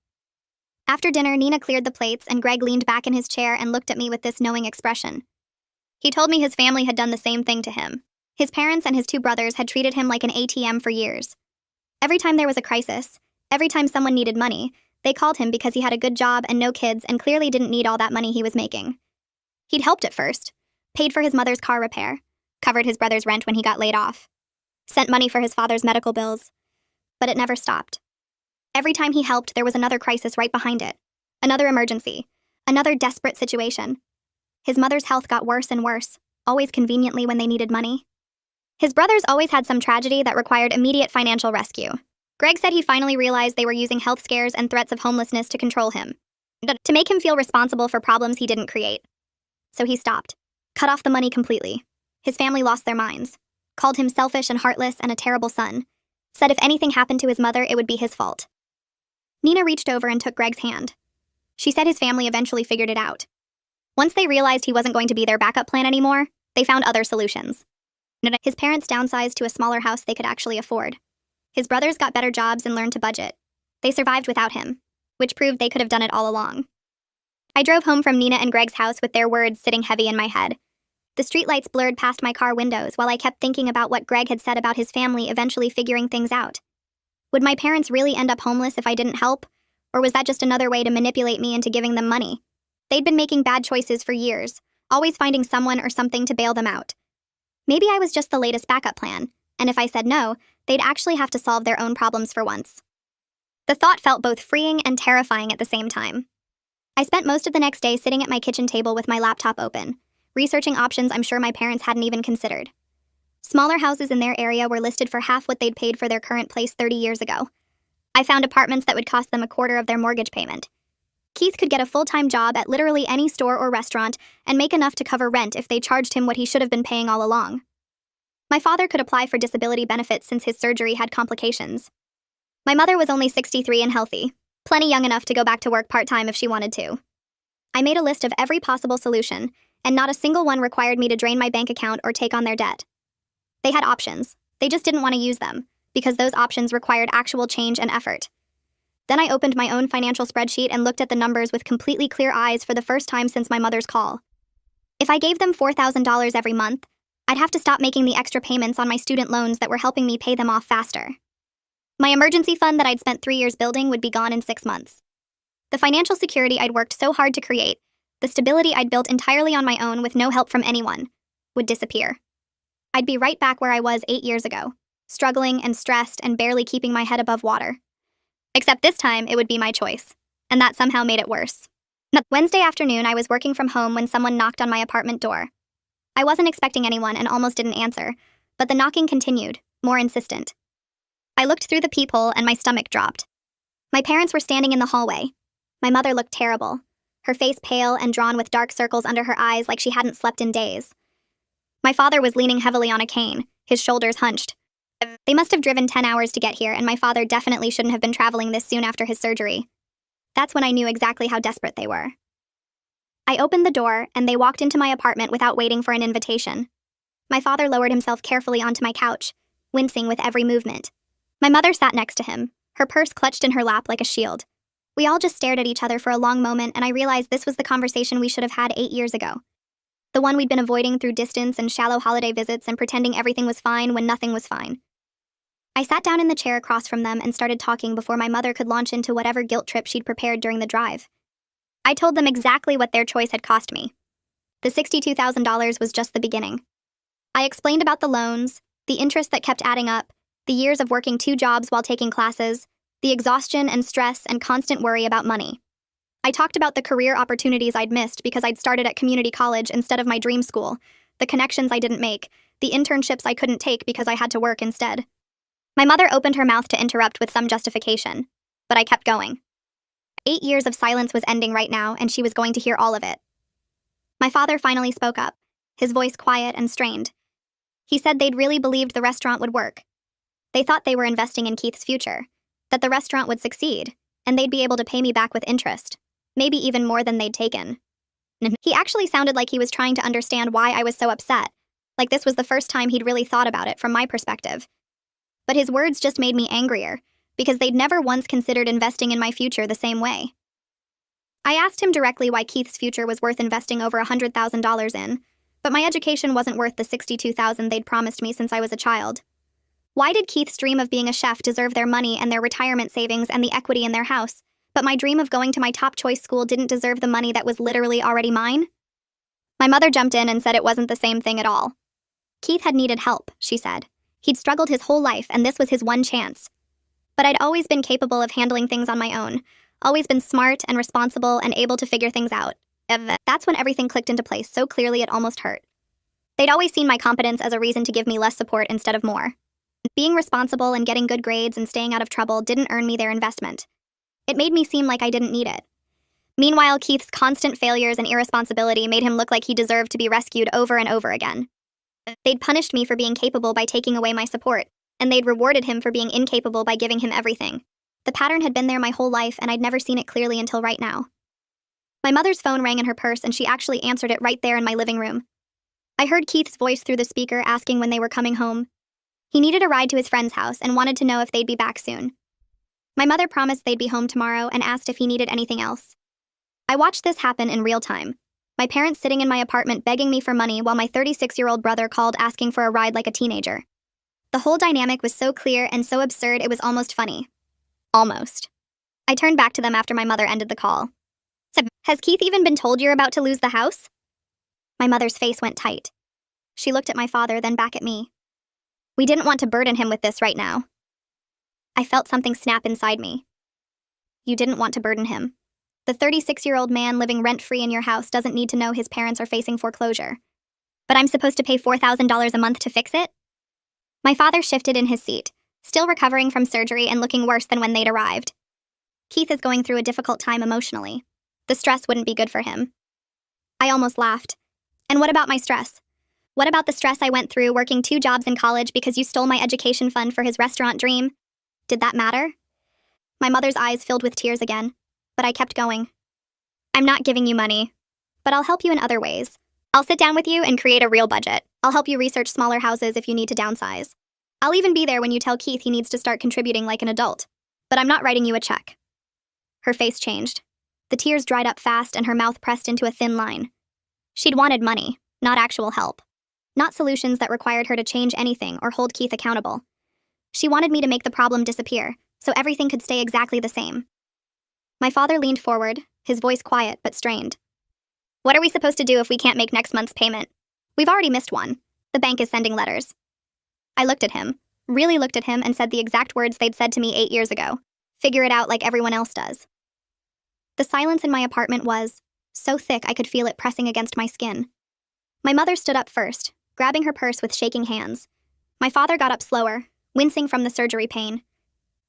After dinner, Nina cleared the plates and Greg leaned back in his chair and looked at me with this knowing expression. He told me his family had done the same thing to him. His parents and his 2 brothers had treated him like an ATM for years. Every time there was a crisis, every time someone needed money, they called him because he had a good job and no kids and clearly didn't need all that money he was making. He'd helped at first, paid for his mother's car repair, covered his brother's rent when he got laid off, sent money for his father's medical bills. But it never stopped. Every time he helped, there was another crisis right behind it. Another emergency. Another desperate situation. His mother's health got worse and worse, always conveniently when they needed money. His brothers always had some tragedy that required immediate financial rescue. Greg said he finally realized they were using health scares and threats of homelessness to control him, to make him feel responsible for problems he didn't create. So he stopped, cut off the money completely. His family lost their minds, called him selfish and heartless and a terrible son, said if anything happened to his mother, it would be his fault. Nina reached over and took Greg's hand. She said his family eventually figured it out. Once they realized he wasn't going to be their backup plan anymore, they found other solutions. His parents downsized to a smaller house they could actually afford. His brothers got better jobs and learned to budget. They survived without him, which proved they could have done it all along. I drove home from Nina and Greg's house with their words sitting heavy in my head. The streetlights blurred past my car windows while I kept thinking about what Greg had said about his family eventually figuring things out. Would my parents really end up homeless if I didn't help? Or was that just another way to manipulate me into giving them money? They'd been making bad choices for years, always finding someone or something to bail them out. Maybe I was just the latest backup plan, and if I said no, they'd actually have to solve their own problems for once. The thought felt both freeing and terrifying at the same time. I spent most of the next day sitting at my kitchen table with my laptop open, researching options I'm sure my parents hadn't even considered. Smaller houses in their area were listed for half what they'd paid for their current place 30 years ago. I found apartments that would cost them a quarter of their mortgage payment. Keith could get a full-time job at literally any store or restaurant and make enough to cover rent if they charged him what he should have been paying all along. My father could apply for disability benefits since his surgery had complications. My mother was only 63 and healthy, plenty young enough to go back to work part-time if she wanted to. I made a list of every possible solution, and not a single one required me to drain my bank account or take on their debt. They had options. They just didn't want to use them, because those options required actual change and effort. Then I opened my own financial spreadsheet and looked at the numbers with completely clear eyes for the first time since my mother's call. If I gave them $4,000 every month, I'd have to stop making the extra payments on my student loans that were helping me pay them off faster. My emergency fund that I'd spent 3 years building would be gone in 6 months. The financial security I'd worked so hard to create, the stability I'd built entirely on my own with no help from anyone, would disappear. I'd be right back where I was 8 years ago, struggling and stressed and barely keeping my head above water. Except this time, it would be my choice, and that somehow made it worse. Wednesday afternoon, I was working from home when someone knocked on my apartment door. I wasn't expecting anyone and almost didn't answer, but the knocking continued, more insistent. I looked through the peephole and my stomach dropped. My parents were standing in the hallway. My mother looked terrible, her face pale and drawn with dark circles under her eyes like she hadn't slept in days. My father was leaning heavily on a cane, his shoulders hunched. They must have driven 10 hours to get here, and my father definitely shouldn't have been traveling this soon after his surgery. That's when I knew exactly how desperate they were. I opened the door, and they walked into my apartment without waiting for an invitation. My father lowered himself carefully onto my couch, wincing with every movement. My mother sat next to him, her purse clutched in her lap like a shield. We all just stared at each other for a long moment, and I realized this was the conversation we should have had 8 years ago. The one we'd been avoiding through distance and shallow holiday visits and pretending everything was fine when nothing was fine. I sat down in the chair across from them and started talking before my mother could launch into whatever guilt trip she'd prepared during the drive. I told them exactly what their choice had cost me. The $62,000 was just the beginning. I explained about the loans, the interest that kept adding up, the years of working 2 jobs while taking classes, the exhaustion and stress and constant worry about money. I talked about the career opportunities I'd missed because I'd started at community college instead of my dream school, the connections I didn't make, the internships I couldn't take because I had to work instead. My mother opened her mouth to interrupt with some justification, but I kept going. 8 years of silence was ending right now, and she was going to hear all of it. My father finally spoke up, his voice quiet and strained. He said they'd really believed the restaurant would work. They thought they were investing in Keith's future, that the restaurant would succeed, and they'd be able to pay me back with interest, maybe even more than they'd taken. He actually sounded like he was trying to understand why I was so upset, like this was the first time he'd really thought about it from my perspective. But his words just made me angrier, because they'd never once considered investing in my future the same way. I asked him directly why Keith's future was worth investing over $100,000 in, but my education wasn't worth the $62,000 they'd promised me since I was a child. Why did Keith's dream of being a chef deserve their money and their retirement savings and the equity in their house, but my dream of going to my top choice school didn't deserve the money that was literally already mine? My mother jumped in and said it wasn't the same thing at all. Keith had needed help, she said. He'd struggled his whole life, and this was his one chance. But I'd always been capable of handling things on my own, always been smart and responsible and able to figure things out. That's when everything clicked into place so clearly it almost hurt. They'd always seen my competence as a reason to give me less support instead of more. Being responsible and getting good grades and staying out of trouble didn't earn me their investment. It made me seem like I didn't need it. Meanwhile, Keith's constant failures and irresponsibility made him look like he deserved to be rescued over and over again. They'd punished me for being capable by taking away my support, and they'd rewarded him for being incapable by giving him everything. The pattern had been there my whole life, and I'd never seen it clearly until right now. My mother's phone rang in her purse, and she actually answered it right there in my living room. I heard Keith's voice through the speaker asking when they were coming home. He needed a ride to his friend's house and wanted to know if they'd be back soon. My mother promised they'd be home tomorrow and asked if he needed anything else. I watched this happen in real time. My parents sitting in my apartment begging me for money while my 36-year-old brother called asking for a ride like a teenager. The whole dynamic was so clear and so absurd it was almost funny. Almost. I turned back to them after my mother ended the call. So, has Keith even been told you're about to lose the house? My mother's face went tight. She looked at my father, then back at me. We didn't want to burden him with this right now. I felt something snap inside me. You didn't want to burden him. The 36-year-old man living rent-free in your house doesn't need to know his parents are facing foreclosure. But I'm supposed to pay $4,000 a month to fix it? My father shifted in his seat, still recovering from surgery and looking worse than when they'd arrived. Keith is going through a difficult time emotionally. The stress wouldn't be good for him. I almost laughed. And what about my stress? What about the stress I went through working 2 jobs in college because you stole my education fund for his restaurant dream? Did that matter? My mother's eyes filled with tears again, but I kept going. I'm not giving you money, but I'll help you in other ways. I'll sit down with you and create a real budget. I'll help you research smaller houses if you need to downsize. I'll even be there when you tell Keith he needs to start contributing like an adult. But I'm not writing you a check. Her face changed. The tears dried up fast and her mouth pressed into a thin line. She'd wanted money, not actual help. Not solutions that required her to change anything or hold Keith accountable. She wanted me to make the problem disappear, so everything could stay exactly the same. My father leaned forward, his voice quiet but strained. What are we supposed to do if we can't make next month's payment? We've already missed one. The bank is sending letters. I looked at him, really looked at him, and said the exact words they'd said to me 8 years ago. Figure it out like everyone else does. The silence in my apartment was so thick I could feel it pressing against my skin. My mother stood up first, grabbing her purse with shaking hands. My father got up slower, wincing from the surgery pain.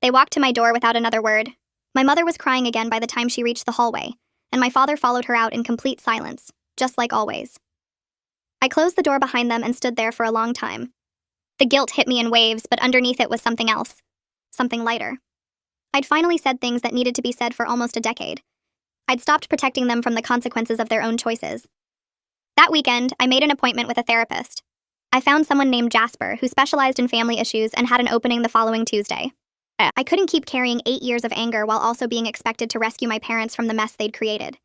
They walked to my door without another word. My mother was crying again by the time she reached the hallway, and my father followed her out in complete silence, just like always. I closed the door behind them and stood there for a long time. The guilt hit me in waves, but underneath it was something else. Something lighter. I'd finally said things that needed to be said for almost a decade. I'd stopped protecting them from the consequences of their own choices. That weekend, I made an appointment with a therapist. I found someone named Jasper who specialized in family issues and had an opening the following Tuesday. I couldn't keep carrying 8 years of anger while also being expected to rescue my parents from the mess they'd created.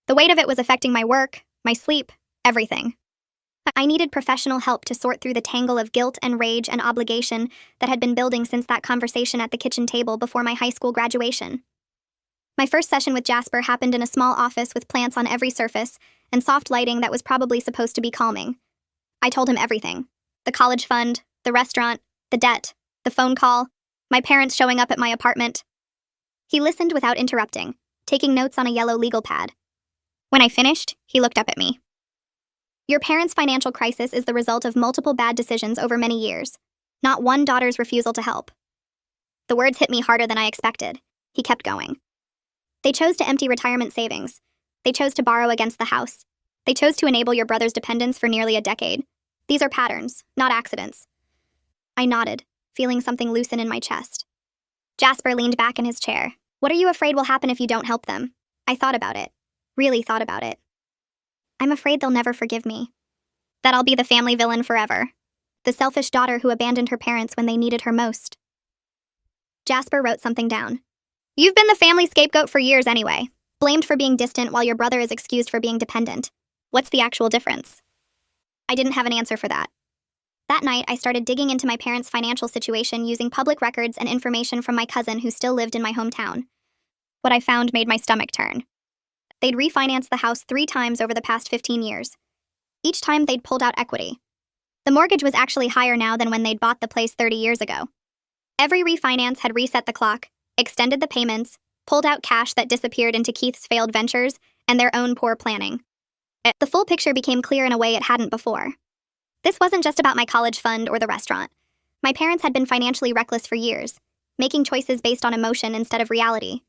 The weight of it was affecting my work, my sleep, everything. I needed professional help to sort through the tangle of guilt and rage and obligation that had been building since that conversation at the kitchen table before my high school graduation. My first session with Jasper happened in a small office with plants on every surface and soft lighting that was probably supposed to be calming. I told him everything. The college fund, the restaurant, the debt, the phone call, my parents showing up at my apartment. He listened without interrupting, taking notes on a yellow legal pad. When I finished, he looked up at me. Your parents' financial crisis is the result of multiple bad decisions over many years, not one daughter's refusal to help. The words hit me harder than I expected. He kept going. They chose to empty retirement savings. They chose to borrow against the house. They chose to enable your brother's dependence for nearly a decade. These are patterns, not accidents. I nodded, feeling something loosen in my chest. Jasper leaned back in his chair. What are you afraid will happen if you don't help them? I thought about it. Really thought about it. I'm afraid they'll never forgive me. That I'll be the family villain forever. The selfish daughter who abandoned her parents when they needed her most. Jasper wrote something down. You've been the family scapegoat for years anyway. Blamed for being distant while your brother is excused for being dependent. What's the actual difference? I didn't have an answer for that. That night, I started digging into my parents' financial situation using public records and information from my cousin who still lived in my hometown. What I found made my stomach turn. They'd refinanced the house 3 times over the past 15 years. Each time they'd pulled out equity. The mortgage was actually higher now than when they'd bought the place 30 years ago. Every refinance had reset the clock, extended the payments, pulled out cash that disappeared into Keith's failed ventures, and their own poor planning. The full picture became clear in a way it hadn't before. This wasn't just about my college fund or the restaurant. My parents had been financially reckless for years, making choices based on emotion instead of reality.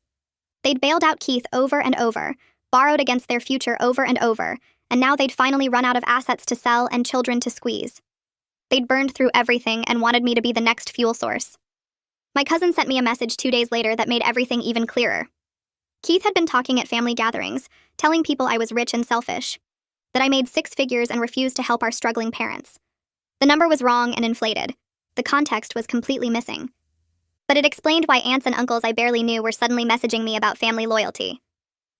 They'd bailed out Keith over and over, borrowed against their future over and over, and now they'd finally run out of assets to sell and children to squeeze. They'd burned through everything and wanted me to be the next fuel source. My cousin sent me a message 2 days later that made everything even clearer. Keith had been talking at family gatherings, telling people I was rich and selfish, that I made 6 figures and refused to help our struggling parents. The number was wrong and inflated. The context was completely missing. But it explained why aunts and uncles I barely knew were suddenly messaging me about family loyalty.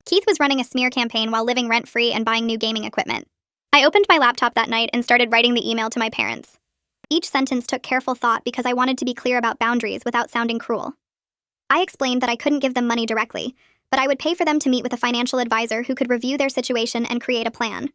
Keith was running a smear campaign while living rent-free and buying new gaming equipment. I opened my laptop that night and started writing the email to my parents. Each sentence took careful thought because I wanted to be clear about boundaries without sounding cruel. I explained that I couldn't give them money directly, but I would pay for them to meet with a financial advisor who could review their situation and create a plan.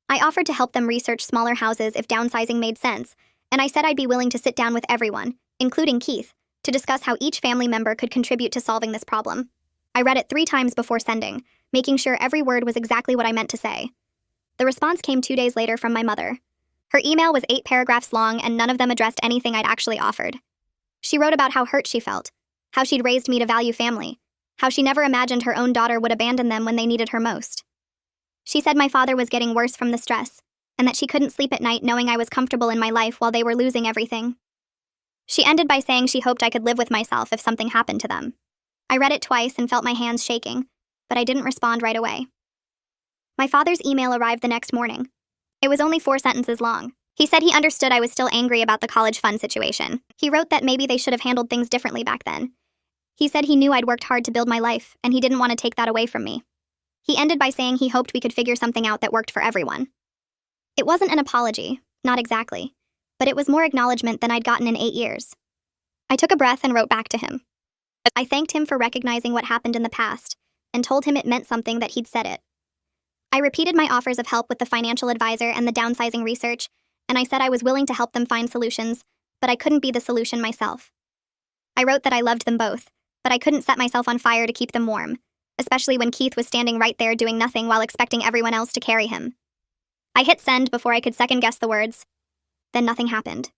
I offered to help them research smaller houses if downsizing made sense, and I said I'd be willing to sit down with everyone, including Keith, to discuss how each family member could contribute to solving this problem. I read it 3 times before sending, making sure every word was exactly what I meant to say. The response came 2 days later from my mother. Her email was 8 paragraphs long, and none of them addressed anything I'd actually offered. She wrote about how hurt she felt, how she'd raised me to value family, how she never imagined her own daughter would abandon them when they needed her most. She said my father was getting worse from the stress, and that she couldn't sleep at night knowing I was comfortable in my life while they were losing everything. She ended by saying she hoped I could live with myself if something happened to them. I read it twice and felt my hands shaking, but I didn't respond right away. My father's email arrived the next morning. It was only 4 sentences long. He said he understood I was still angry about the college fund situation. He wrote that maybe they should have handled things differently back then. He said he knew I'd worked hard to build my life, and he didn't want to take that away from me. He ended by saying he hoped we could figure something out that worked for everyone. It wasn't an apology, not exactly, but it was more acknowledgement than I'd gotten in 8 years. I took a breath and wrote back to him. I thanked him for recognizing what happened in the past, and told him it meant something that he'd said it. I repeated my offers of help with the financial advisor and the downsizing research, and I said I was willing to help them find solutions, but I couldn't be the solution myself. I wrote that I loved them both, but I couldn't set myself on fire to keep them warm, especially when Keith was standing right there doing nothing while expecting everyone else to carry him. I hit send before I could second-guess the words. Then nothing happened.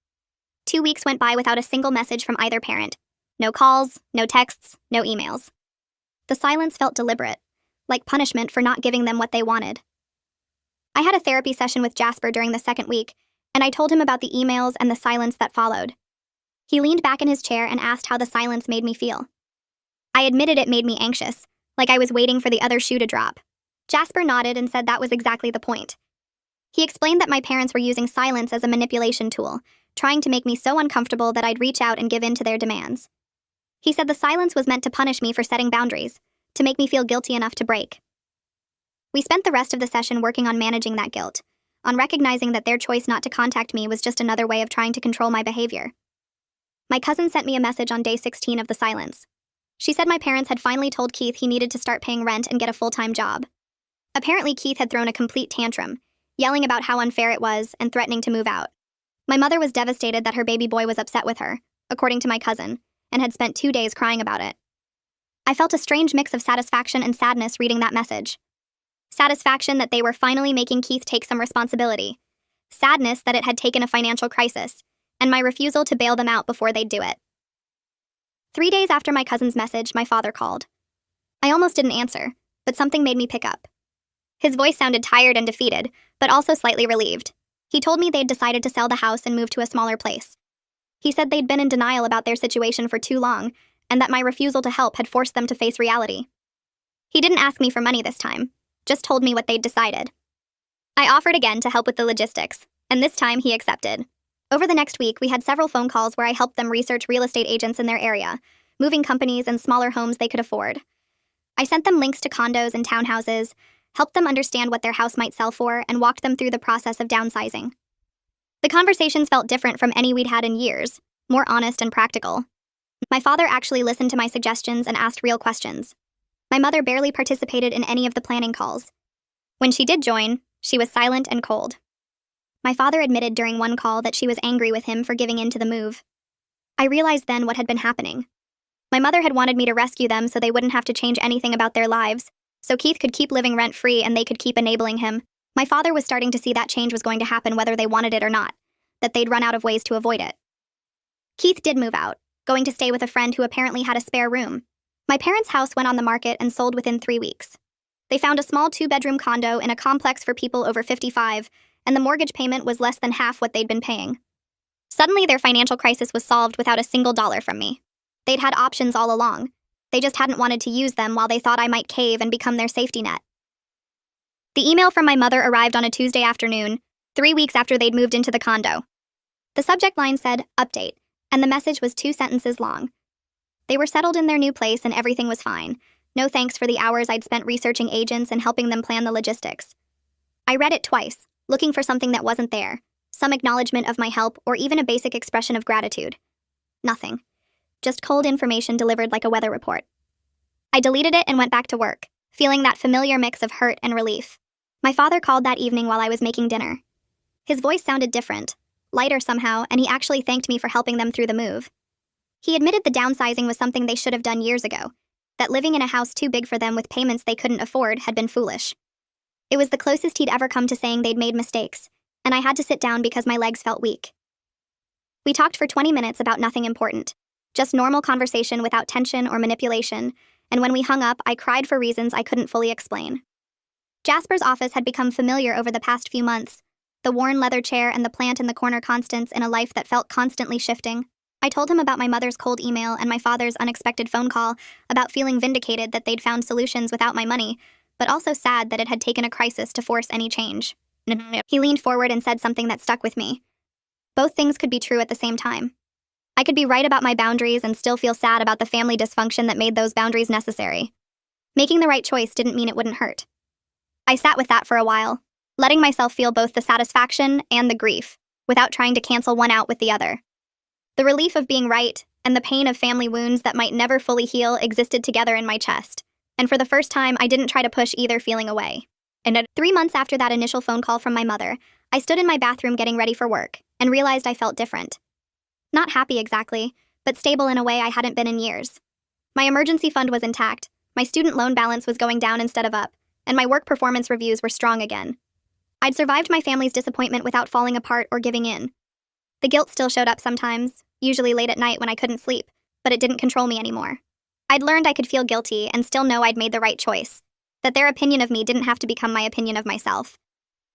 2 weeks went by without a single message from either parent. No calls, no texts, no emails. The silence felt deliberate, like punishment for not giving them what they wanted. I had a therapy session with Jasper during the 2nd week, and I told him about the emails and the silence that followed. He leaned back in his chair and asked how the silence made me feel. I admitted it made me anxious, like I was waiting for the other shoe to drop. Jasper nodded and said that was exactly the point. He explained that my parents were using silence as a manipulation tool, trying to make me so uncomfortable that I'd reach out and give in to their demands. He said the silence was meant to punish me for setting boundaries, to make me feel guilty enough to break. We spent the rest of the session working on managing that guilt, on recognizing that their choice not to contact me was just another way of trying to control my behavior. My cousin sent me a message on day 16 of the silence. She said my parents had finally told Keith he needed to start paying rent and get a full-time job. Apparently, Keith had thrown a complete tantrum, yelling about how unfair it was and threatening to move out. My mother was devastated that her baby boy was upset with her, according to my cousin, and had spent 2 days crying about it. I felt a strange mix of satisfaction and sadness reading that message. Satisfaction that they were finally making Keith take some responsibility. Sadness that it had taken a financial crisis, and my refusal to bail them out before they'd do it. 3 days after my cousin's message, my father called. I almost didn't answer, but something made me pick up. His voice sounded tired and defeated, but also slightly relieved. He told me they'd decided to sell the house and move to a smaller place. He said they'd been in denial about their situation for too long, and that my refusal to help had forced them to face reality. He didn't ask me for money this time, just told me what they'd decided. I offered again to help with the logistics, and this time he accepted. Over the next week, we had several phone calls where I helped them research real estate agents in their area, moving companies and smaller homes they could afford. I sent them links to condos and townhouses, helped them understand what their house might sell for, and walked them through the process of downsizing. The conversations felt different from any we'd had in years, more honest and practical. My father actually listened to my suggestions and asked real questions. My mother barely participated in any of the planning calls. When she did join, she was silent and cold. My father admitted during one call that she was angry with him for giving in to the move. I realized then what had been happening. My mother had wanted me to rescue them so they wouldn't have to change anything about their lives, so Keith could keep living rent-free and they could keep enabling him. My father was starting to see that change was going to happen whether they wanted it or not, that they'd run out of ways to avoid it. Keith did move out, going to stay with a friend who apparently had a spare room. My parents' house went on the market and sold within 3 weeks. They found a small 2-bedroom condo in a complex for people over 55, and the mortgage payment was less than half what they'd been paying. Suddenly, their financial crisis was solved without a single dollar from me. They'd had options all along. They just hadn't wanted to use them while they thought I might cave and become their safety net. The email from my mother arrived on a Tuesday afternoon, 3 weeks after they'd moved into the condo. The subject line said, "Update," and the message was 2 sentences long. They were settled in their new place and everything was fine, No thanks for the hours I'd spent researching agents and helping them plan the logistics. I read it twice, looking for something that wasn't there, some acknowledgement of my help or even a basic expression of gratitude. Nothing. Just cold information delivered like a weather report. I deleted it and went back to work, feeling that familiar mix of hurt and relief. My father called that evening while I was making dinner. His voice sounded different, lighter somehow, and he actually thanked me for helping them through the move. He admitted the downsizing was something they should have done years ago, that living in a house too big for them with payments they couldn't afford had been foolish. It was the closest he'd ever come to saying they'd made mistakes, and I had to sit down because my legs felt weak. We talked for 20 minutes about nothing important, just normal conversation without tension or manipulation, and when we hung up, I cried for reasons I couldn't fully explain. Jasper's office had become familiar over the past few months, the worn leather chair and the plant in the corner constants in a life that felt constantly shifting. I told him about my mother's cold email and my father's unexpected phone call, about feeling vindicated that they'd found solutions without my money, but also sad that it had taken a crisis to force any change. He leaned forward and said something that stuck with me. Both things could be true at the same time. I could be right about my boundaries and still feel sad about the family dysfunction that made those boundaries necessary. Making the right choice didn't mean it wouldn't hurt. I sat with that for a while, letting myself feel both the satisfaction and the grief, without trying to cancel one out with the other. The relief of being right and the pain of family wounds that might never fully heal existed together in my chest, and for the first time, I didn't try to push either feeling away. And 3 months after that initial phone call from my mother, I stood in my bathroom getting ready for work and realized I felt different. Not happy exactly, but stable in a way I hadn't been in years. My emergency fund was intact, my student loan balance was going down instead of up, and my work performance reviews were strong again. I'd survived my family's disappointment without falling apart or giving in. The guilt still showed up sometimes, usually late at night when I couldn't sleep, but it didn't control me anymore. I'd learned I could feel guilty and still know I'd made the right choice, that their opinion of me didn't have to become my opinion of myself.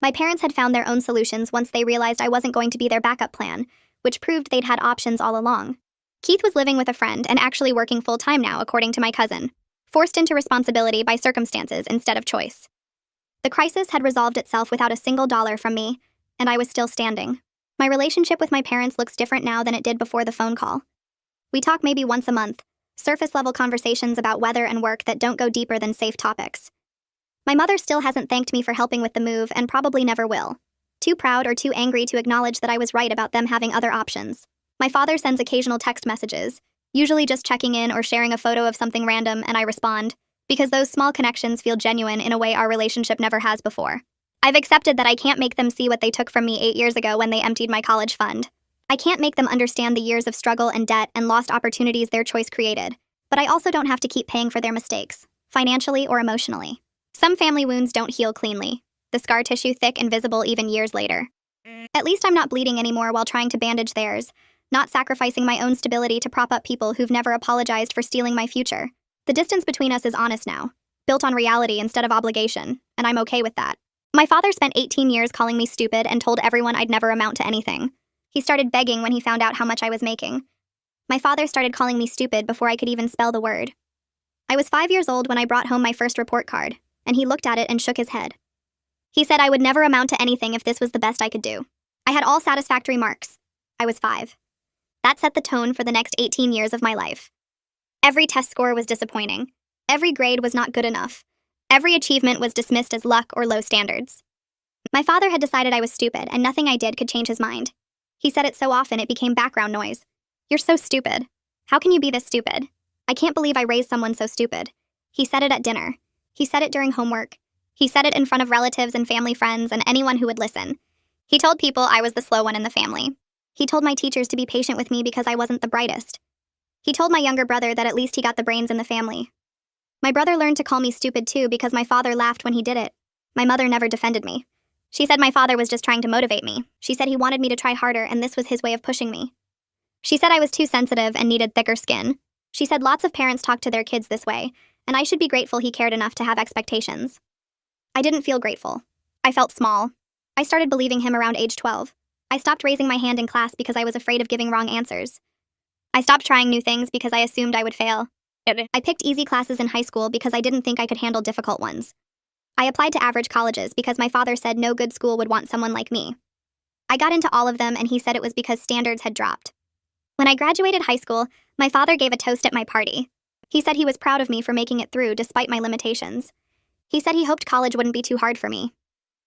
My parents had found their own solutions once they realized I wasn't going to be their backup plan, which proved they'd had options all along. Keith was living with a friend and actually working full-time now, according to my cousin, forced into responsibility by circumstances instead of choice. The crisis had resolved itself without a single dollar from me, and I was still standing. My relationship with my parents looks different now than it did before the phone call. We talk maybe once a month, surface-level conversations about weather and work that don't go deeper than safe topics. My mother still hasn't thanked me for helping with the move and probably never will. Too proud or too angry to acknowledge that I was right about them having other options. My father sends occasional text messages, usually just checking in or sharing a photo of something random, and I respond, because those small connections feel genuine in a way our relationship never has before. I've accepted that I can't make them see what they took from me 8 years ago when they emptied my college fund. I can't make them understand the years of struggle and debt and lost opportunities their choice created, but I also don't have to keep paying for their mistakes, financially or emotionally. Some family wounds don't heal cleanly, the scar tissue thick and visible even years later. At least I'm not bleeding anymore while trying to bandage theirs, not sacrificing my own stability to prop up people who've never apologized for stealing my future. The distance between us is honest now, built on reality instead of obligation, and I'm okay with that. My father spent 18 years calling me stupid and told everyone I'd never amount to anything. He started begging when he found out how much I was making. My father started calling me stupid before I could even spell the word. I was 5 years old when I brought home my first report card, and he looked at it and shook his head. He said I would never amount to anything if this was the best I could do. I had all satisfactory marks. I was 5. That set the tone for the next 18 years of my life. Every test score was disappointing. Every grade was not good enough. Every achievement was dismissed as luck or low standards. My father had decided I was stupid, and nothing I did could change his mind. He said it so often it became background noise. You're so stupid. How can you be this stupid? I can't believe I raised someone so stupid. He said it at dinner. He said it during homework. He said it in front of relatives and family friends and anyone who would listen. He told people I was the slow one in the family. He told my teachers to be patient with me because I wasn't the brightest. He told my younger brother that at least he got the brains in the family. My brother learned to call me stupid too because my father laughed when he did it. My mother never defended me. She said my father was just trying to motivate me. She said he wanted me to try harder and this was his way of pushing me. She said I was too sensitive and needed thicker skin. She said lots of parents talk to their kids this way, and I should be grateful he cared enough to have expectations. I didn't feel grateful. I felt small. I started believing him around age 12. I stopped raising my hand in class because I was afraid of giving wrong answers. I stopped trying new things because I assumed I would fail. I picked easy classes in high school because I didn't think I could handle difficult ones. I applied to average colleges because my father said no good school would want someone like me. I got into all of them and he said it was because standards had dropped. When I graduated high school, my father gave a toast at my party. He said he was proud of me for making it through despite my limitations. He said he hoped college wouldn't be too hard for me.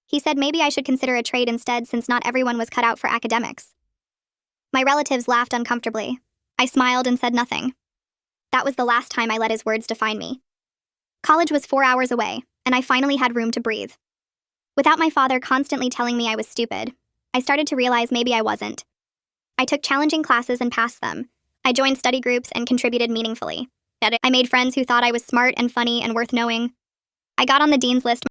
He said maybe I should consider a trade instead since not everyone was cut out for academics. My relatives laughed uncomfortably. I smiled and said nothing. That was the last time I let his words define me. College was 4 hours away, and I finally had room to breathe. Without my father constantly telling me I was stupid, I started to realize maybe I wasn't. I took challenging classes and passed them. I joined study groups and contributed meaningfully. I made friends who thought I was smart and funny and worth knowing. I got on the dean's list